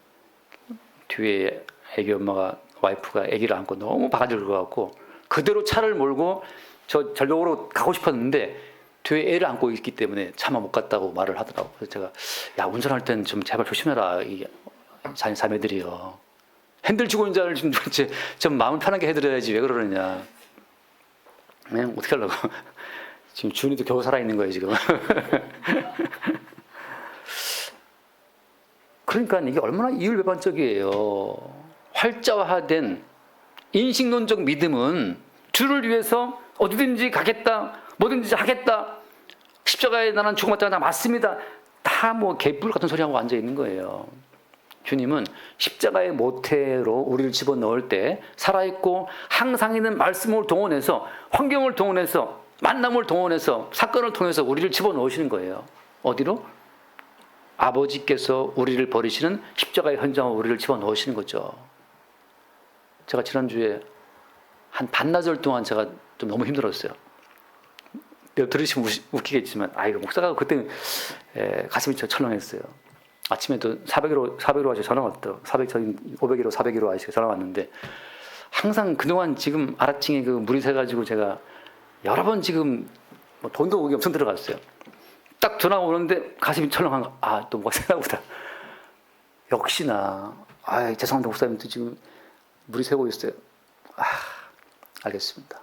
뒤에 애기 엄마가 와이프가 애기를 안고 너무 바가지 긁어갖고 그대로 차를 몰고 저 전력으로 가고 싶었는데 뒤에 애를 안고 있기 때문에 차마 못 갔다고 말을 하더라고. 그래서 제가 야 운전할 땐 좀 제발 조심해라 이 자매들이요. 핸들 쥐고 있는 자를 좀 마음 편하게 해드려야지 왜 그러느냐. 그냥 어떻게 하려고. 지금 준이도 겨우 살아있는 거예요 지금. 그러니까 이게 얼마나 이율배반적이에요. 활자화된 인식론적 믿음은 주를 위해서 어디든지 가겠다, 뭐든지 하겠다, 십자가에 나는 죽음마다 맞습니다. 다 뭐 개뿔 같은 소리하고 앉아 있는 거예요. 주님은 십자가의 모태로 우리를 집어넣을 때 살아있고 항상 있는 말씀을 동원해서 환경을 동원해서 만남을 동원해서 사건을 통해서 우리를 집어넣으시는 거예요. 어디로? 아버지께서 우리를 버리시는 십자가의 현장으로 우리를 집어넣으시는 거죠. 제가 지난주에 한 반나절 동안 제가 좀 너무 힘들었어요. 들으시면 웃기겠지만 이거 목사가 그때 가슴이 철렁했어요. 아침에도 400일 하시고 전화 왔더라고요. 500일 400일 하시고 전화 왔는데 항상 그동안 지금 아래층에 그 물이 새가지고 제가 여러 번 지금 뭐 돈도 오기 엄청 들어갔어요. 딱 전화 오는데 가슴이 철렁한 거. 또 뭐가 새나보다. 역시나 죄송한데 목사님도 지금 물이 새고 있어요. 알겠습니다.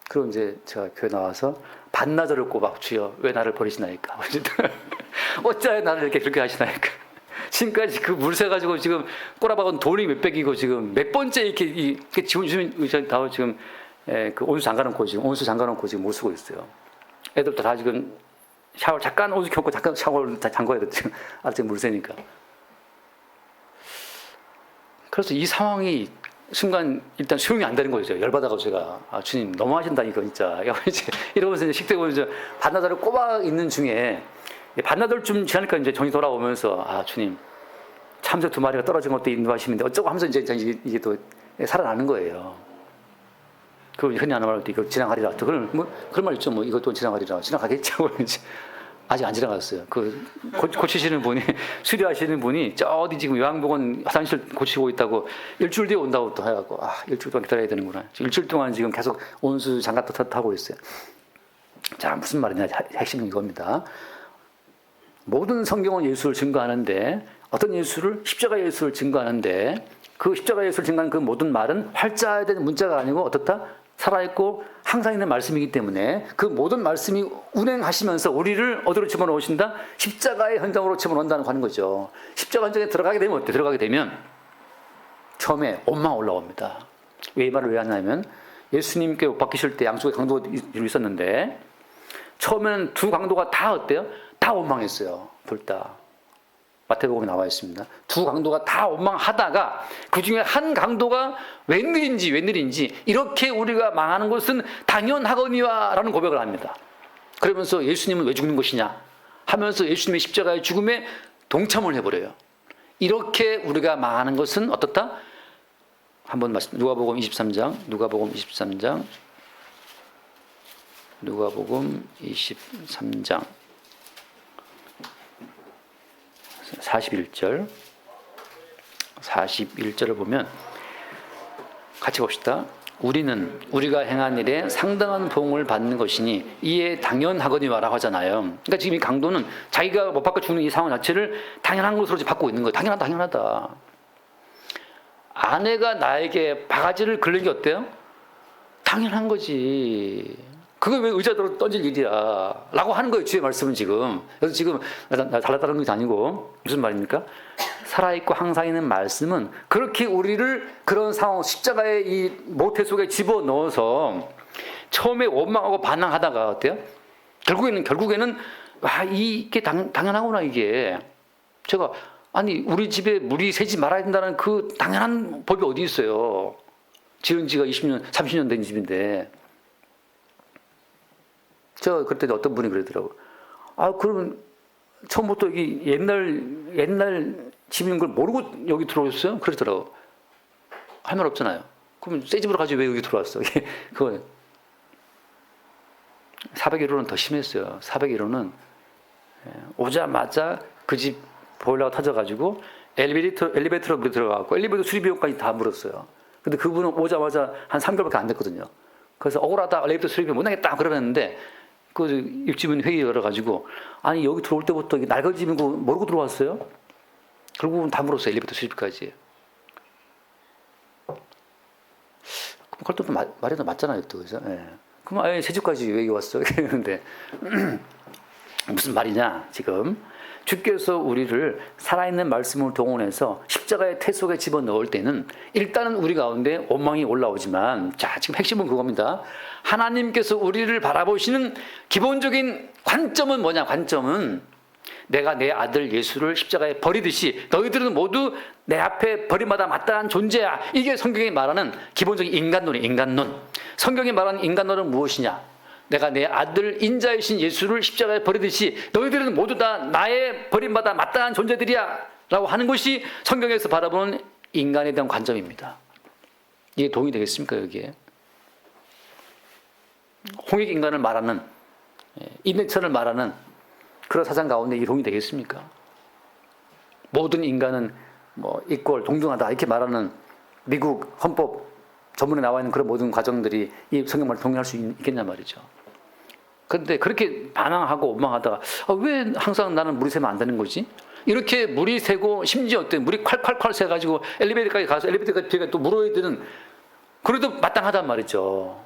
그리고 이제 제가 교회 나와서 반나절을 꼬박 주여 왜 나를 버리시나이까. 어찌하여 나를 이렇게 그렇게 하시나이까. 지금까지 그 물 새가지고 지금 꼬라박은 돈이 몇백이고 지금 몇 번째 이렇게 지원 주신 의자 다 지금 그 온수 잠가놓고 지금 못 쓰고 있어요. 애들도 다 지금 샤워 잠깐 온수 켰고 잠깐 샤워를 다 잠궈야 돼 지금 아직 물 새니까. 그래서 이 상황이 순간 일단 수용이 안 되는 거죠. 열받아가지고 제가 주님 너무 하신다 이거 진짜 이러면서 이제 식대 보면서 반나절을 꼬박 있는 중에 반나절쯤 지나니까 이제 정이 돌아오면서 주님 참새 2마리가 떨어진 것도 인도하시는데 어쩌고 하면서 이제 이게 또 살아나는 거예요. 그걸 흔히 하는 말로 이거 지나가리라. 그런 말 있죠. 뭐 이것도 지나가리라. 지나가겠죠. 아직 안 지나갔어요. 그 고치시는 분이 수리하시는 분이 저 어디 지금 요양병원 화장실 고치고 있다고 일주일 뒤에 온다고 또 해갖고 일주일 동안 기다려야 되는구나. 일주일 동안 지금 계속 온수 장갑도 타고 있어요. 자 무슨 말이냐 핵심은 이겁니다. 모든 성경은 예수를 증거하는데 어떤 예수를 십자가 예수를 증거하는데 그 십자가 예수를 증거하는 그 모든 말은 활자해야 되는 문자가 아니고 어떻다? 살아있고 항상 있는 말씀이기 때문에 그 모든 말씀이 운행하시면서 우리를 어디로 집어넣으신다? 십자가의 현장으로 집어넣는다는 거 하는 거죠. 십자가 현장에 들어가게 되면 어때? 들어가게 되면 처음에 원망 올라옵니다. 왜 이 말을 왜 하냐면 예수님께 못 박히실 때 양쪽에 강도가 있었는데 처음에는 두 강도가 다 어때요? 다 원망했어요. 둘 다. 마태복음에 나와 있습니다. 두 강도가 다 원망하다가 그 중에 한 강도가 웬일인지 이렇게 우리가 망하는 것은 당연하거니와 라는 고백을 합니다. 그러면서 예수님은 왜 죽는 것이냐 하면서 예수님의 십자가의 죽음에 동참을 해버려요. 이렇게 우리가 망하는 것은 어떻다? 한번 말씀 누가복음 23장 41절을 보면 같이 봅시다. 우리가 행한 일에 상당한 보응을 받는 것이니 이에 당연하거니와라고 하잖아요. 그러니까 지금 이 강도는 자기가 못 받고 죽는 이 상황 자체를 당연한 것으로 받고 있는 거예요. 당연하다. 아내가 나에게 바가지를 긁는 게 어때요? 당연한 거지. 그게 왜 의자로 던질 일이야 라고 하는 거예요. 주의 말씀은 지금. 그래서 지금 달라다른 것이 아니고 무슨 말입니까? 살아있고 항상 있는 말씀은 그렇게 우리를 그런 상황 십자가의 이 모태 속에 집어넣어서 처음에 원망하고 반항하다가 어때요? 결국에는 이게 당연하구나 이게. 제가 우리 집에 물이 새지 말아야 된다는 그 당연한 법이 어디 있어요. 지은 지가 20년 30년 된 집인데. 저 그때 어떤 분이 그러더라고요. 그러면 처음부터 이 옛날 집인 걸 모르고 여기 들어오셨어요? 그러더라고. 할 말 없잖아요. 그럼 새 집으로 가지 왜 여기 들어왔어? 그거예요. 401호는 더 심했어요. 401호는 오자마자 그 집 보일러가 터져가지고 엘리베이터로 들어가고 엘리베이터 수리비용까지 다 물었어요. 근데 그분은 오자마자 한 3개월밖에 안 됐거든요. 그래서 억울하다, 엘리베이터 수리비용 못 내겠다 그러는데 그 입주민 회의 열어가지고 아니 여기 들어올 때부터 낡은 집인 거 모르고 들어왔어요? 결국은 다 물었어요. 엘리베이터 수리비까지. 그것도 말이 더 맞잖아요, 또. 그래서, 그럼, 새 집까지 왜 여기 왔어? 이랬는데, 무슨 말이냐, 지금. 주께서 우리를 살아있는 말씀을 동원해서 십자가의 태 속에 집어넣을 때는 일단은 우리 가운데 원망이 올라오지만, 자, 지금 핵심은 그겁니다. 하나님께서 우리를 바라보시는 기본적인 관점은 뭐냐, 관점은 내가 내 아들 예수를 십자가에 버리듯이 너희들은 모두 내 앞에 버림받아 마땅한 존재야. 이게 성경이 말하는 기본적인 인간론이에요. 인간론. 성경이 말하는 인간론은 무엇이냐? 내가 내 아들 인자이신 예수를 십자가에 버리듯이 너희들은 모두 다 나의 버림받아 마땅한 존재들이야 라고 하는 것이 성경에서 바라보는 인간에 대한 관점입니다. 이게 동의되겠습니까? 여기에 홍익인간을 말하는 인내천을 말하는 그런 사상 가운데 이동이 되겠습니까? 모든 인간은 이퀄 동등하다 이렇게 말하는 미국 헌법 전문에 나와 있는 그런 모든 과정들이 이 성경말 동의할 수 있겠냐 말이죠. 그런데 그렇게 반항하고 원망하다가 왜 항상 나는 물이 새면 안 되는 거지? 이렇게 물이 새고 심지어 물이 콸콸콸 새가지고 엘리베이터까지 가서 엘리베이터까지 뒤에 또 물어야 되는 그래도 마땅하단 말이죠.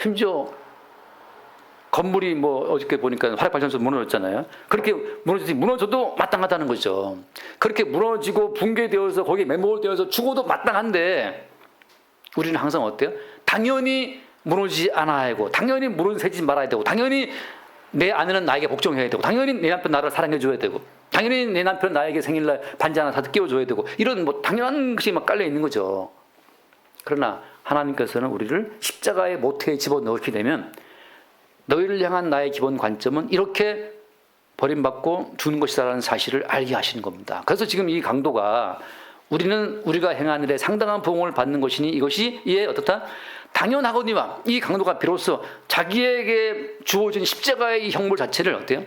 심지어 건물이 어저께 보니까 화력발전소 무너졌잖아요. 그렇게 무너져도 마땅하다는 거죠. 그렇게 무너지고 붕괴되어서 거기에 매몰되어서 죽어도 마땅한데 우리는 항상 어때요? 당연히 무너지지 않아야 하고 당연히 물은 새지 말아야 되고 당연히 내 아내는 나에게 복종해야 되고 당연히 내 남편 나를 사랑해 줘야 되고 당연히 내 남편 나에게 생일날 반지 하나 사다 끼워줘야 되고 이런 당연한 것이 막 깔려 있는 거죠. 그러나 하나님께서는 우리를 십자가의 모태에 집어넣게 되면 너희를 향한 나의 기본 관점은 이렇게 버림받고 죽는 것이다라는 사실을 알게 하시는 겁니다. 그래서 지금 이 강도가 우리가 행한 일에 상당한 보응을 받는 것이니 이것이 이에 어떻다? 당연하거니와 이 강도가 비로소 자기에게 주어진 십자가의 이 형물 자체를 어때요?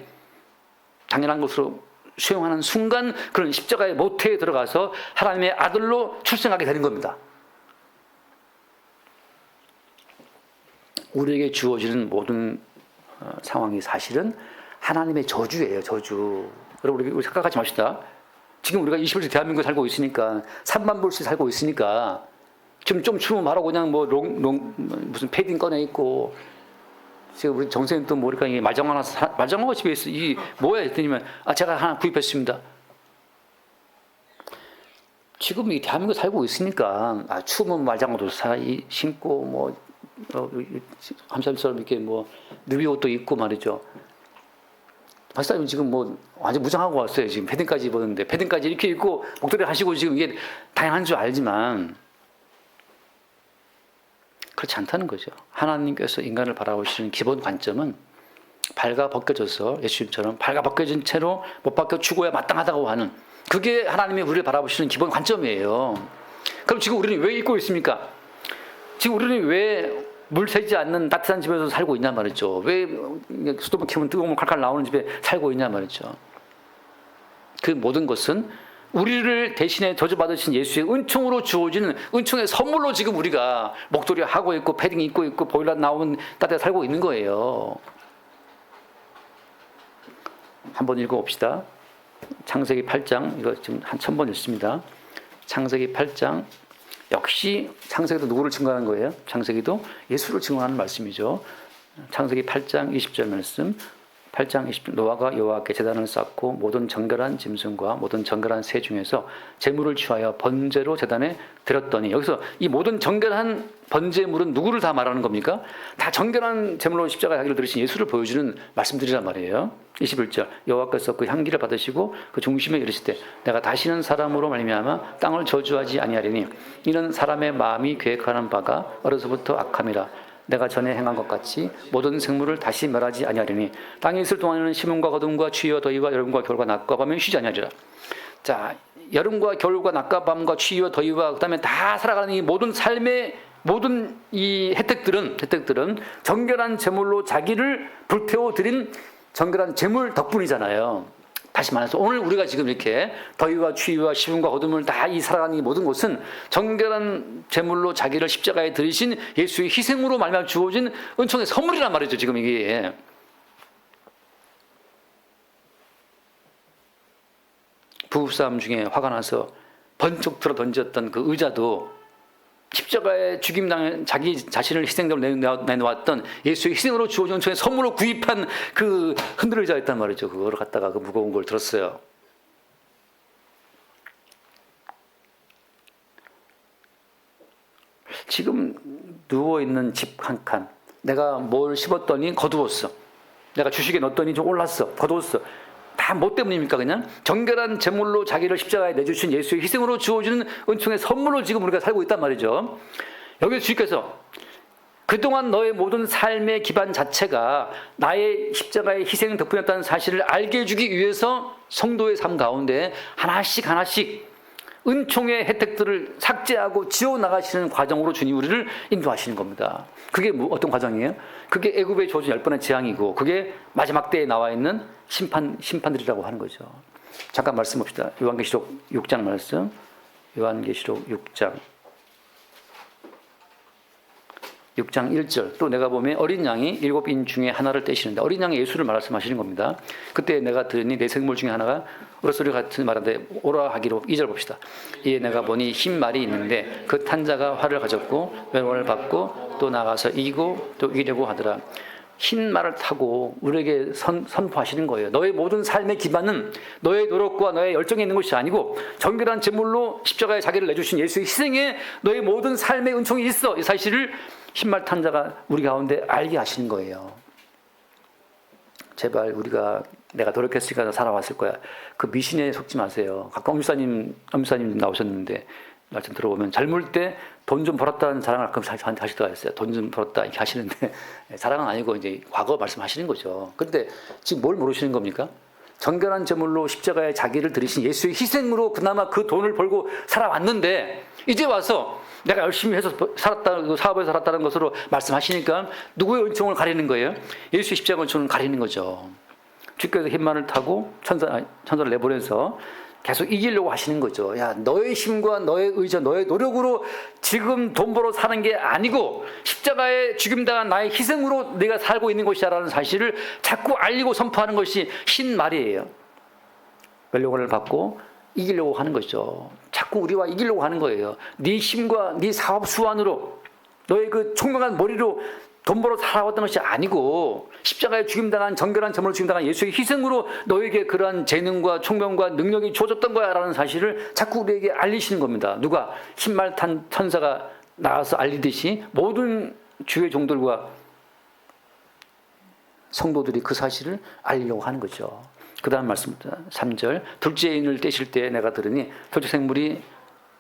당연한 것으로 수용하는 순간 그런 십자가의 모태에 들어가서 하나님의 아들로 출생하게 되는 겁니다. 우리에게 주어지는 모든 상황이 사실은 하나님의 저주예요. 저주. 여러분 우리 착각하지 맙시다. 지금 우리가 21세기 대한민국에 살고 있으니까 3만 불씩 살고 있으니까 지금 좀 추우면 말하고 그냥 무슨 패딩 꺼내 입고 지금 우리 정선생님 또 모르니까 이게 말장화가 집에 있어. 이 뭐야 했더니만 제가 하나 구입했습니다. 지금 이 대한민국에 살고 있으니까 추우면 말장화도 신고 함사님처럼 이렇게 누비 옷도 입고 말이죠. 박사님 지금 완전 무장하고 왔어요. 지금 패딩까지 입었는데 패딩까지 이렇게 입고 목도리 하시고 지금 이게 당연한 줄 알지만 그렇지 않다는 거죠. 하나님께서 인간을 바라보시는 기본 관점은 발가 벗겨져서 예수님처럼 발가 벗겨진 채로 못 박혀 죽어야 마땅하다고 하는 그게 하나님이 우리를 바라보시는 기본 관점이에요. 그럼 지금 우리는 왜 입고 있습니까? 지금 우리는 왜 물 새지 않는 따뜻한 집에서 살고 있냐 말이죠. 왜 수도분 키우면 뜨거운 물 칼칼 나오는 집에 살고 있냐 말이죠. 그 모든 것은 우리를 대신에 저주받으신 예수의 은총으로 주어지는 은총의 선물로 지금 우리가 목도리 하고 있고 패딩 입고 있고 보일러 나오는 따뜻하게 살고 있는 거예요. 한번 읽어봅시다. 창세기 8장 이거 지금 한 1000번 읽습니다. 창세기 8장 역시 창세기도 누구를 증거하는 거예요? 창세기도 예수를 증거하는 말씀이죠. 창세기 8장 20절 말씀 8장 20절 노아가 여호와께 제단을 쌓고 모든 정결한 짐승과 모든 정결한 새 중에서 제물을 취하여 번제로 제단에 드렸더니 여기서 이 모든 정결한 번제물은 누구를 다 말하는 겁니까? 다 정결한 제물로 십자가에 하기를 들으신 예수를 보여주는 말씀들이란 말이에요. 21절 여호와께서 그 향기를 받으시고 그 중심에 이르시되 내가 다시는 사람으로 말미암아 땅을 저주하지 아니하리니 이는 사람의 마음이 계획하는 바가 어려서부터 악함이라 내가 전에 행한 것 같이 모든 생물을 다시 멸하지 아니하리니 땅에 있을 동안에는 심음과 거둠과 추위와 더위와 여름과 겨울과 낮과 밤에 쉬지 아니하리라. 자, 여름과 겨울과 낮과 밤과 추위와 더위와 그다음에 다 살아가는 이 모든 삶의 모든 이 혜택들은 정결한 제물로 자기를 불태워 드린 정결한 제물 덕분이잖아요. 다시 말해서 오늘 우리가 지금 이렇게 더위와 추위와 시름과 어둠을 다 이 살아가는 이 모든 것은 정결한 제물로 자기를 십자가에 들이신 예수의 희생으로 말미암아 주어진 은총의 선물이란 말이죠. 지금 이게 부부싸움 중에 화가 나서 번쩍 들어 던졌던 그 의자도 십자가에 죽임당한 자기 자신을 희생으로 내놓았던 예수의 희생으로 주어진 은총의 선물로 구입한 그 흔들 의자였단 말이죠. 그걸 갖다가 그 무거운 걸 들었어요. 지금 누워있는 집 한 칸, 내가 뭘 씹었더니 거두었어. 내가 주식에 넣었더니 좀 올랐어. 거두었어. 다 뭐 때문입니까? 그냥 정결한 제물로 자기를 십자가에 내주신 예수의 희생으로 주어지는 은총의 선물로 지금 우리가 살고 있단 말이죠. 여기서 주님께서 그동안 너의 모든 삶의 기반 자체가 나의 십자가의 희생 덕분이었다는 사실을 알게 해주기 위해서 성도의 삶 가운데 하나씩 은총의 혜택들을 삭제하고 지워나가시는 과정으로 주님 우리를 인도하시는 겁니다. 그게 어떤 과정이에요? 그게 애굽에 주어진 10번의 재앙이고 그게 마지막 때에 나와 있는 심판들이라고 하는 거죠. 잠깐 말씀 봅시다. 요한계시록 6장 말씀. 요한계시록 6장 1절. 또 내가 보면 어린 양이 7인 중에 하나를 떼시는데 어린 양이 예수를 말씀하시는 겁니다. 그때 내가 들으니 내 생물 중에 하나가 울음소리 같은 말인데 오라 하기로 2절 봅시다. 이에 내가 보니 흰 말이 있는데 그 탄자가 활을 가졌고 멸망을 받고 또 나가서 이기고 또 이기려고 하더라. 흰 말을 타고 우리에게 선포하시는 거예요. 너의 모든 삶의 기반은 너의 노력과 너의 열정에 있는 것이 아니고 정결한 제물로 십자가에 자기를 내주신 예수의 희생에 너의 모든 삶의 은총이 있어. 이 사실을 흰말 탄 자가 우리 가운데 알게 하시는 거예요. 제발 내가 노력했으니까 살아왔을 거야. 그 미신에 속지 마세요. 가끔 엄사님 나오셨는데 말씀 들어보면 젊을 때 돈 좀 벌었다는 자랑을 가끔 저한테 하시더라 했어요. 돈 좀 벌었다 이렇게 하시는데 자랑은 아니고 이제 과거 말씀하시는 거죠. 그런데 지금 뭘 모르시는 겁니까? 정결한 제물로 십자가에 자기를 들이신 예수의 희생으로 그나마 그 돈을 벌고 살아왔는데 이제 와서 내가 열심히 해서 살았다는 사업에 살았다는 것으로 말씀하시니까 누구의 은총을 가리는 거예요? 예수의 십자가 은총을 가리는 거죠. 주께서 흰만을 타고 천사를 내보내서 계속 이기려고 하시는 거죠. 야, 너의 힘과 너의 의지, 너의 노력으로 지금 돈 벌어 사는 게 아니고 십자가에 죽임당한 나의 희생으로 네가 살고 있는 것이라는 사실을 자꾸 알리고 선포하는 것이 흰 말이에요. 멸류관을 받고 이기려고 하는 거죠. 자꾸 우리와 이기려고 하는 거예요. 네 힘과 네 사업 수완으로 너의 그 총명한 머리로 돈 벌어 살아왔던 것이 아니고 십자가에 죽임당한 정결한 제물로 죽임당한 예수의 희생으로 너에게 그러한 재능과 총명과 능력이 주어졌던 거야 라는 사실을 자꾸 우리에게 알리시는 겁니다. 누가 흰말 탄 천사가 나와서 알리듯이 모든 주의 종들과 성도들이 그 사실을 알리려고 하는 거죠. 그 다음 말씀입니다. 3절. 둘째 인을 떼실 때 내가 들으니 둘째 생물이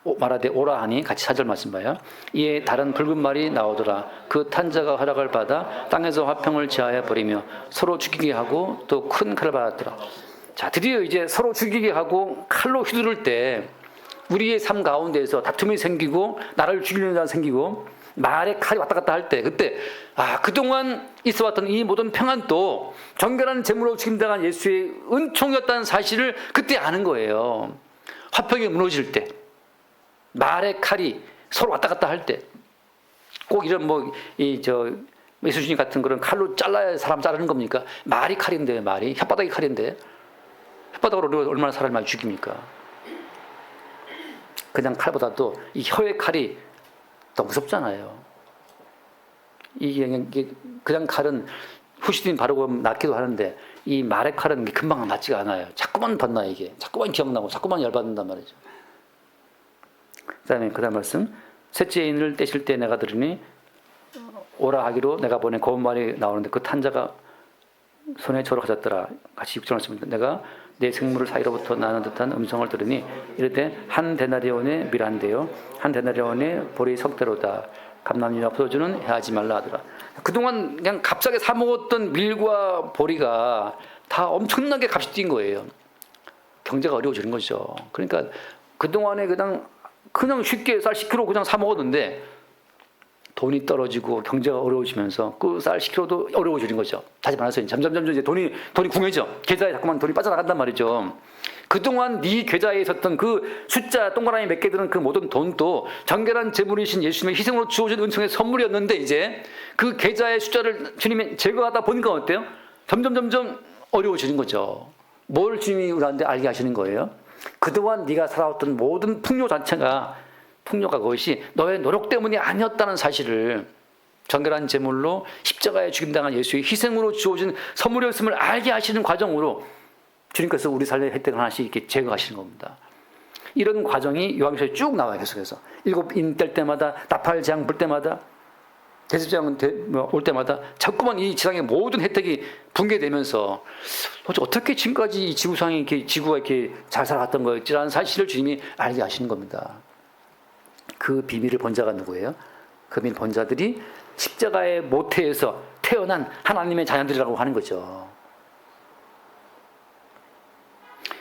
말하되 오라 하니 같이 4절 말씀 봐요. 이에 다른 붉은 말이 나오더라. 그 탄자가 허락을 받아 땅에서 화평을 제하여 버리며 서로 죽이게 하고 또 큰 칼을 받았더라. 자, 드디어 이제 서로 죽이게 하고 칼로 휘두를 때 우리의 삶 가운데에서 다툼이 생기고 나를 죽이려는 자가 생기고 말에 칼이 왔다 갔다 할 때 그때 그동안 있어왔던 이 모든 평안도 정결한 제물로 죽임당한 예수의 은총이었다는 사실을 그때 아는 거예요. 화평이 무너질 때 말의 칼이 서로 왔다 갔다 할 때 꼭 이런 예수주님 같은 그런 칼로 잘라야 사람 자르는 겁니까? 말이 칼인데 말이 혓바닥이 칼인데 혓바닥으로 얼마나 사람을 많이 죽입니까? 그냥 칼보다도 이 혀의 칼이 더 무섭잖아요. 이게 그냥 칼은 후시딘 바르고 낫기도 하는데 이 말의 칼은 금방 낫지가 않아요. 자꾸만 받나 이게 자꾸만 기억나고 자꾸만 열받는단 말이죠. 그 다음 말씀. 셋째 인을 떼실 때 내가 들으니 오라 하기로 내가 보낸 고운 말이 나오는데 그 탄자가 손에 저로 가졌더라. 같이 6절 말씀입니다. 내가 내 생물을 사이로부터 나는 듯한 음성을 들으니 이르되 한 데나리온의 밀한데요 한 데나리온의 보리 석대로다. 감람이 없어주는 해하지 말라 하더라. 그동안 그냥 값싸게 사 먹었던 밀과 보리가 다 엄청나게 값이 뛴 거예요. 경제가 어려워지는 거죠. 그러니까 그동안에 그냥 쉽게 쌀 10kg 그냥 사 먹었는데 돈이 떨어지고 경제가 어려워지면서 그 쌀 10kg도 어려워지는 거죠. 다시 말해서 점점 이제 돈이 궁해져. 계좌에 자꾸만 돈이 빠져나간단 말이죠. 그동안 네 계좌에 있었던 그 숫자 동그라미 몇 개 드는 그 모든 돈도 정결한 제물이신 예수님의 희생으로 주어진 은총의 선물이었는데 이제 그 계좌의 숫자를 주님이 제거하다 보니까 어때요? 점점 어려워지는 거죠. 뭘 주님이 우리한테 알게 하시는 거예요? 그동안 네가 살아왔던 모든 풍요가 그것이 너의 노력 때문이 아니었다는 사실을 정결한 제물로 십자가에 죽임당한 예수의 희생으로 주어진 선물이었음을 알게 하시는 과정으로 주님께서 우리 삶의 혜택을 하나씩 이렇게 제거하시는 겁니다. 이런 과정이 요한계시록에 쭉 나와요. 계속해서 7인 뗄 때마다 나팔 재앙 불 때마다 대접재앙 올 때마다 자꾸만 이 지상의 모든 혜택이 붕괴되면서 어떻게 지금까지 이 지구상이 지구가 이렇게 잘 살아갔던 거였지라는 사실을 주님이 알게 하시는 겁니다. 그 비밀을 본 자가 누구예요? 그 비밀 본 자들이 십자가의 모태에서 태어난 하나님의 자녀들이라고 하는 거죠.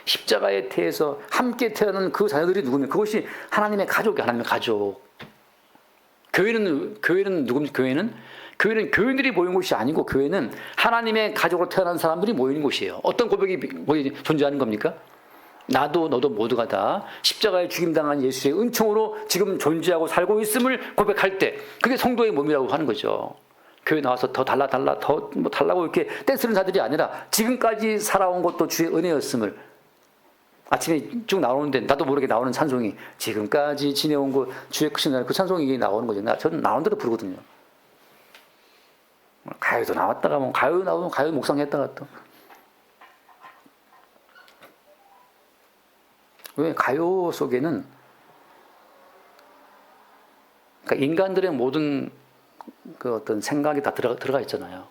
십자가의 태에서 함께 태어난 그 자녀들이 누구냐? 그것이 하나님의 가족이에요. 하나님의 가족. 교회는 누굽니까? 교회는 교인들이 모인 곳이 아니고 교회는 하나님의 가족으로 태어난 사람들이 모이는 곳이에요. 어떤 고백이 존재하는 겁니까? 나도 너도 모두가 다 십자가에 죽임당한 예수의 은총으로 지금 존재하고 살고 있음을 고백할 때 그게 성도의 몸이라고 하는 거죠. 교회 나와서 더 달라고 이렇게 떼쓰는 자들이 아니라 지금까지 살아온 것도 주의 은혜였음을 아침에 쭉 나오는데 나도 모르게 나오는 찬송이 지금까지 지내온 것 주의 크신 날 그 찬송이 나오는 거죠. 저는 나오는 대로 부르거든요. 가요도 나왔다가 가요 나오면 가요 묵상했다가 또 왜 가요 속에는 그러니까 인간들의 모든 그 어떤 생각이 다 들어가 있잖아요.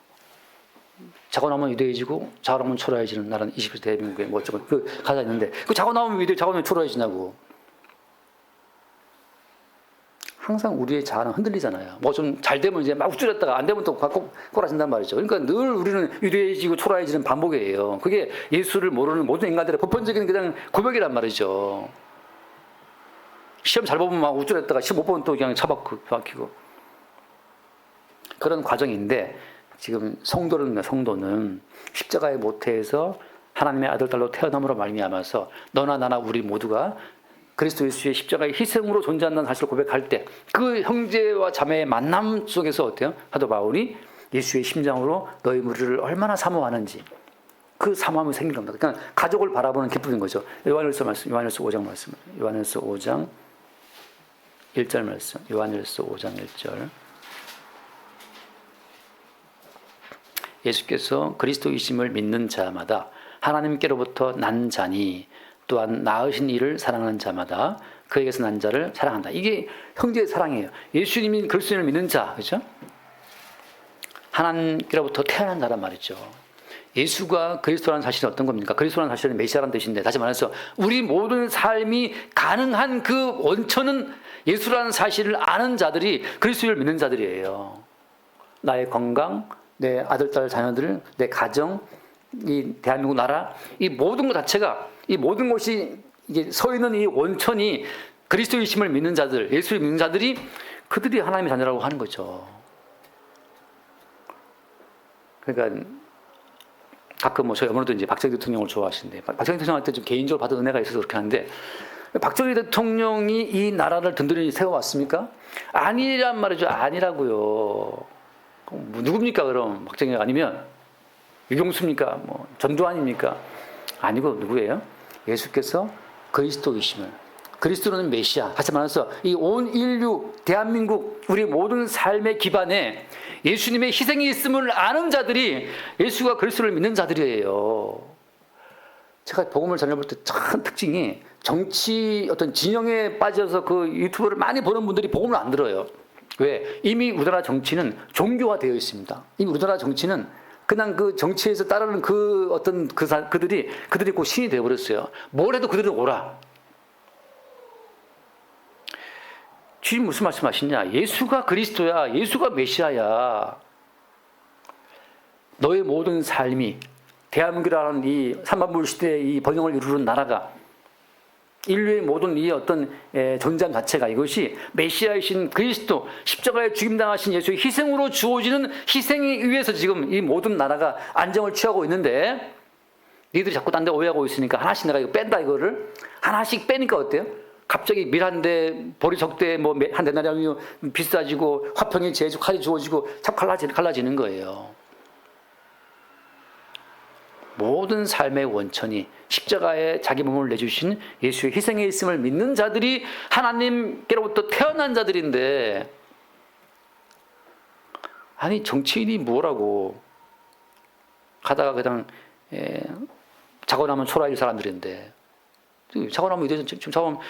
자고 나면 위대해지고 자고 나면 초라해지는 나라는 20세기 대한민국의 뭐 어쩌고 그 가사 있는데 그 자고 나면 위대해 자고 나면 초라해지냐고. 항상 우리의 자아는 흔들리잖아요. 뭐 좀 잘 되면 이제 막 우쭐했다가 안 되면 또 꼬라진단 말이죠. 그러니까 늘 우리는 위대해지고 초라해지는 반복이에요. 그게 예수를 모르는 모든 인간들의 보편적인 그냥 고백이란 말이죠. 시험 잘 보면 막 우쭐했다가 시험 못 보면 또 그냥 처박히고 그런 과정인데 지금 성도는 십자가의 모태에서 하나님의 아들 딸로 태어남으로 말미암아서 너나 나나 우리 모두가 그리스도 예수의 십자가의 희생으로 존재한다는 사실을 고백할 때 그 형제와 자매의 만남 속에서 어때요? 사도 바울이 예수의 심장으로 너희 무리를 얼마나 사모하는지 그 사모함이 생긴 겁니다. 그러니까 가족을 바라보는 기쁨인 거죠. 요한일서 5장 말씀. 요한일서 5장 1절 말씀. 요한일서 5장 1절. 예수께서 그리스도이심을 믿는 자마다 하나님께로부터 난 자니 또한 낳으신 이를 사랑하는 자마다 그에게서 난 자를 사랑한다. 이게 형제의 사랑이에요. 예수님이 그리스도를 믿는 자, 그렇죠? 하나님께로부터 태어난 자란 말이죠. 예수가 그리스도라는 사실은 어떤 겁니까? 그리스도라는 사실은 메시아라는 뜻인데 다시 말해서 우리 모든 삶이 가능한 그 원천은 예수라는 사실을 아는 자들이 그리스도를 믿는 자들이에요. 나의 건강, 내 아들, 딸, 자녀들, 내 가정, 이 대한민국 나라, 이 모든 것 자체가 이 모든 것이 이게 서 있는 이 원천이 그리스도이심을 믿는 자들, 예수를 믿는 자들이 그들이 하나님의 자녀라고 하는 거죠. 그러니까 가끔 저희 어머니도 이제 박정희 대통령을 좋아하시는데 박정희 대통령한테 좀 개인적으로 받은 은혜가 있어서 그렇게 하는데 박정희 대통령이 이 나라를 든든히 세워왔습니까? 아니란 말이죠. 아니라고요. 누굽니까 그럼 박정희가 아니면 유경수입니까? 뭐 전두환입니까? 아니고 누구예요? 예수께서 그리스도이심을 그리스도는 메시아. 다시 말해서 이 온 인류 대한민국 우리 모든 삶의 기반에 예수님의 희생이 있음을 아는 자들이 예수가 그리스도를 믿는 자들이에요. 제가 복음을 전해볼 때 참 특징이 정치 어떤 진영에 빠져서 그 유튜브를 많이 보는 분들이 복음을 안 들어요. 왜? 이미 우리나라 정치는 종교화되어 있습니다. 이미 우리나라 정치는 그냥 그 정치에서 따르는 그 어떤 그들이 곧 신이 되어버렸어요. 뭘 해도 그들은 옳아. 주님 무슨 말씀하시냐? 예수가 그리스도야. 예수가 메시아야. 너의 모든 삶이 대한민국이라는 이 삼만불 시대의 이 번영을 이루는 나라가 인류의 모든 이 어떤 존재함 자체가 이것이 메시아이신 그리스도 십자가에 죽임당하신 예수의 희생으로 주어지는 희생에 의해서 지금 이 모든 나라가 안정을 취하고 있는데 니들이 자꾸 딴 데 오해하고 있으니까 하나씩 내가 이거 뺀다 이거를 하나씩 빼니까 어때요? 갑자기 밀 한 대, 보리 석대 뭐한 대나리면 비싸지고 화평이 제주칼이 주어지고 자꾸 갈라지는 거예요. 모든 삶의 원천이 십자가에 자기 몸을 내주신 예수의 희생에 있음을 믿는 자들이 하나님께로부터 태어난 자들인데, 아니 정치인이 뭐라고 가다가 그냥 자고 나면 초라해질 사람들인데, 자고 나면 이제 지금 자고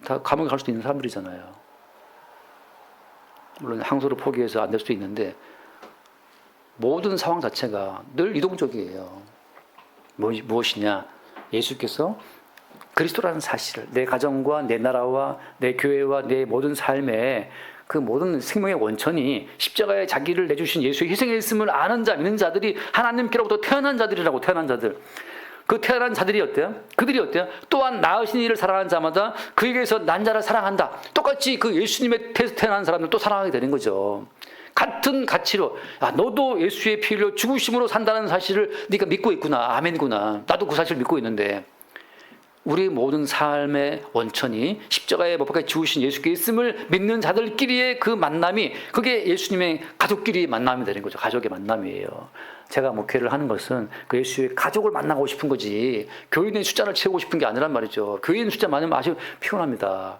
다 감옥에 갈 수도 있는 사람들이잖아요. 물론 항소를 포기해서 안 될 수도 있는데 모든 상황 자체가 늘 이동적이에요. 무엇이냐? 예수께서 그리스도라는 사실을 내 가정과 내 나라와 내 교회와 내 모든 삶에 그 모든 생명의 원천이 십자가에 자기를 내주신 예수의 희생에 있음을 아는 자, 믿는 자들이 하나님께로부터 태어난 자들이라고. 태어난 자들. 그 태어난 자들이 어때요? 그들이 어때요? 또한 낳으신 이를 사랑하는 자마다 그에게서 난 자를 사랑한다. 똑같이 그 예수님의 태어난 사람들 또 사랑하게 되는 거죠. 같은 가치로, 너도 예수의 피 흘려 죽으심으로 산다는 사실을 네가 믿고 있구나. 아멘이구나. 나도 그 사실을 믿고 있는데, 우리 모든 삶의 원천이 십자가에 못 박혀 죽으신 예수께 있음을 믿는 자들끼리의 그 만남이, 그게 예수님의 가족끼리의 만남이 되는 거죠. 가족의 만남이에요. 제가 목회를 하는 것은 그 예수의 가족을 만나고 싶은 거지, 교인의 숫자를 채우고 싶은 게 아니란 말이죠. 교인 숫자 많으면 아주 피곤합니다.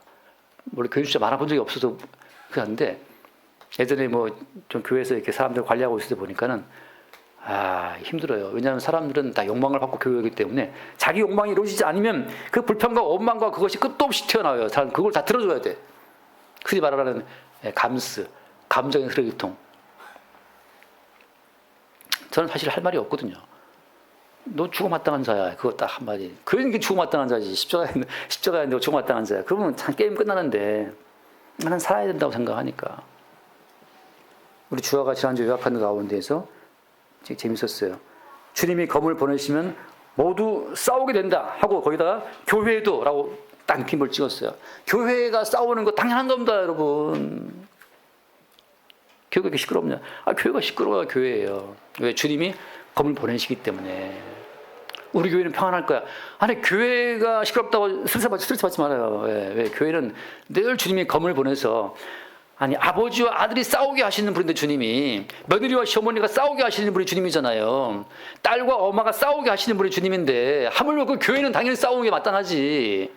원래 교인 숫자 많아본 적이 없어서 그런데, 예전에 좀 교회에서 이렇게 사람들 관리하고 있을 때 보니까는 힘들어요. 왜냐하면 사람들은 다 욕망을 받고 교회이기 때문에 자기 욕망이 이루어지지 않으면 그 불평과 원망과 그것이 끝도 없이 튀어나와요. 그걸 다 들어줘야 돼. 흔히 말하는 감스, 감정의 흐름유통. 저는 사실 할 말이 없거든요. 너 죽어마땅한 자야. 그거 딱 한마디. 그러니까 죽어마땅한 자지. 십자가에 너 죽어마땅한 자야. 그러면 참 게임 끝나는데, 나는 살아야 된다고 생각하니까. 우리 주아가 지난주 요약하는 가운데에서 재밌었어요. 주님이 검을 보내시면 모두 싸우게 된다 하고 거기다가 교회도 라고 딱 느낌을 찍었어요. 교회가 싸우는 거 당연한 겁니다, 여러분. 교회가 이렇게 시끄럽냐? 교회가 시끄러워야 교회예요. 왜? 주님이 검을 보내시기 때문에. 우리 교회는 평안할 거야. 아니, 교회가 시끄럽다고 스트레스 받지 말아요. 왜? 교회는 늘 주님이 검을 보내서, 아니, 아버지와 아들이 싸우게 하시는 분인데 주님이, 며느리와 시어머니가 싸우게 하시는 분이 주님이잖아요. 딸과 엄마가 싸우게 하시는 분이 주님인데, 하물며 그 교회는 당연히 싸우는 게 마땅하지.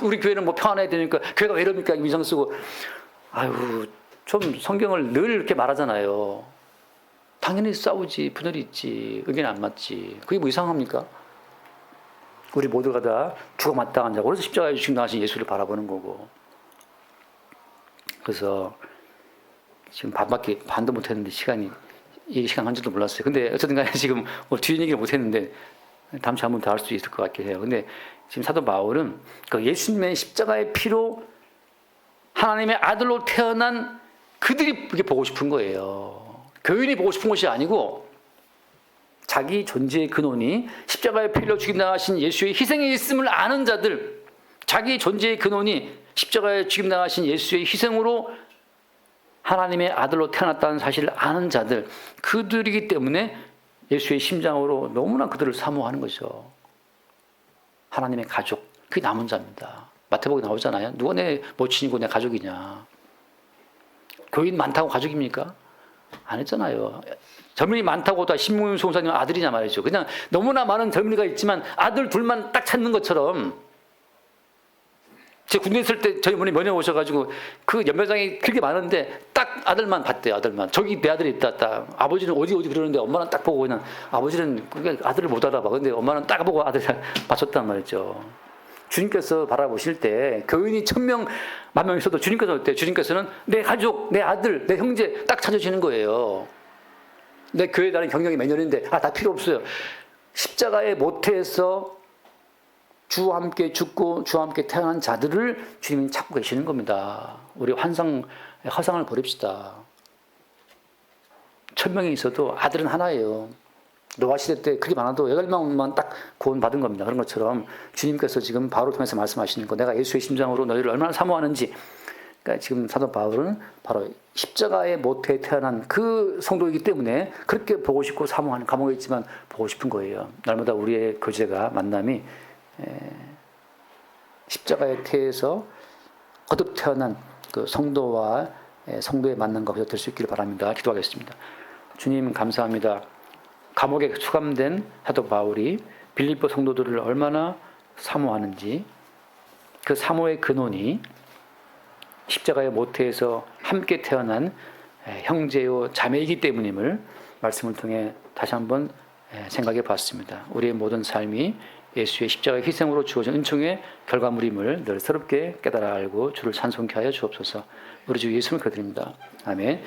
우리 교회는 평안해야 되니까 교회가 왜 이럽니까? 위장 쓰고. 좀 성경을 늘 이렇게 말하잖아요. 당연히 싸우지, 분열이 있지, 의견이 안 맞지. 그게 이상합니까? 우리 모두가 다 죽어 마땅한 자고, 그래서 십자가에 죽임당하신 예수를 바라보는 거고. 그래서 지금 반도 못했는데 이 시간 한 줄도 몰랐어요. 근데 어쨌든 간에 지금 뒤에 얘기를 못했는데 다음 주에 한 번 더 할 수 있을 것 같긴 해요. 근데 지금 사도 바울은 그 예수님의 십자가의 피로 하나님의 아들로 태어난 그들이 그게 보고 싶은 거예요. 교인이 보고 싶은 것이 아니고, 자기 존재의 근원이 십자가의 피로 죽임당하신 예수의 희생에 있음을 아는 자들, 자기 존재의 근원이 십자가에 죽임당하신 예수의 희생으로 하나님의 아들로 태어났다는 사실을 아는 자들, 그들이기 때문에 예수의 심장으로 너무나 그들을 사모하는 거죠. 하나님의 가족, 그게 남은 자입니다. 마태복음에 나오잖아요. 누가 내 모친이고 내 가족이냐. 교인 많다고 가족입니까? 안 했잖아요. 젊은이 많다고 다 신문수 목사님 아들이냐 말이죠. 그냥 너무나 많은 젊은이가 있지만 아들 둘만 딱 찾는 것처럼, 제 군대 있을 때 저희 어머니 면회 오셔가지고 그 연배장이 그렇게 많은데 딱 아들만 봤대요. 아들만. 저기 내 아들이 있다. 딱. 아버지는 어디 그러는데 엄마는 딱 보고, 그냥 아버지는 아들을 못 알아봐. 근데 엄마는 딱 보고 아들을 맞췄단 말이죠. 주님께서 바라보실 때 교인이 1000명, 10,000명 있어도 주님께서 어때요? 주님께서는 내 가족, 내 아들, 내 형제 딱 찾으시는 거예요. 내 교회에 다니는 경력이 몇 년인데 다 필요 없어요. 십자가의 모태에서 주와 함께 죽고 주와 함께 태어난 자들을 주님이 찾고 계시는 겁니다. 우리 허상을 버립시다. 1000명이 있어도 아들은 하나예요. 노아 시대 때 그리 많아도 8명만 딱 구원받은 겁니다. 그런 것처럼 주님께서 지금 바울을 통해서 말씀하시는 거, 내가 예수의 심장으로 너희를 얼마나 사모하는지. 그러니까 지금 사도 바울은 바로 십자가의 모태에 태어난 그 성도이기 때문에 그렇게 보고 싶고 사모하는, 감옥에 있지만 보고 싶은 거예요. 날마다 우리의 교제가, 만남이 십자가의 태에서 거듭 태어난 그 성도와 성도의 만남과 될 수 있기를 바랍니다. 기도하겠습니다. 주님 감사합니다. 감옥에 수감된 사도 바울이 빌립보 성도들을 얼마나 사모하는지, 그 사모의 근원이 십자가의 모태에서 함께 태어난 형제요 자매이기 때문임을 말씀을 통해 다시 한번 생각해 봤습니다. 우리의 모든 삶이 예수의 십자가의 희생으로 주어진 은총의 결과물임을 늘 새롭게 깨달아 알고 주를 찬송케 하여 주옵소서. 우리 주 예수를 기도드립니다. 아멘.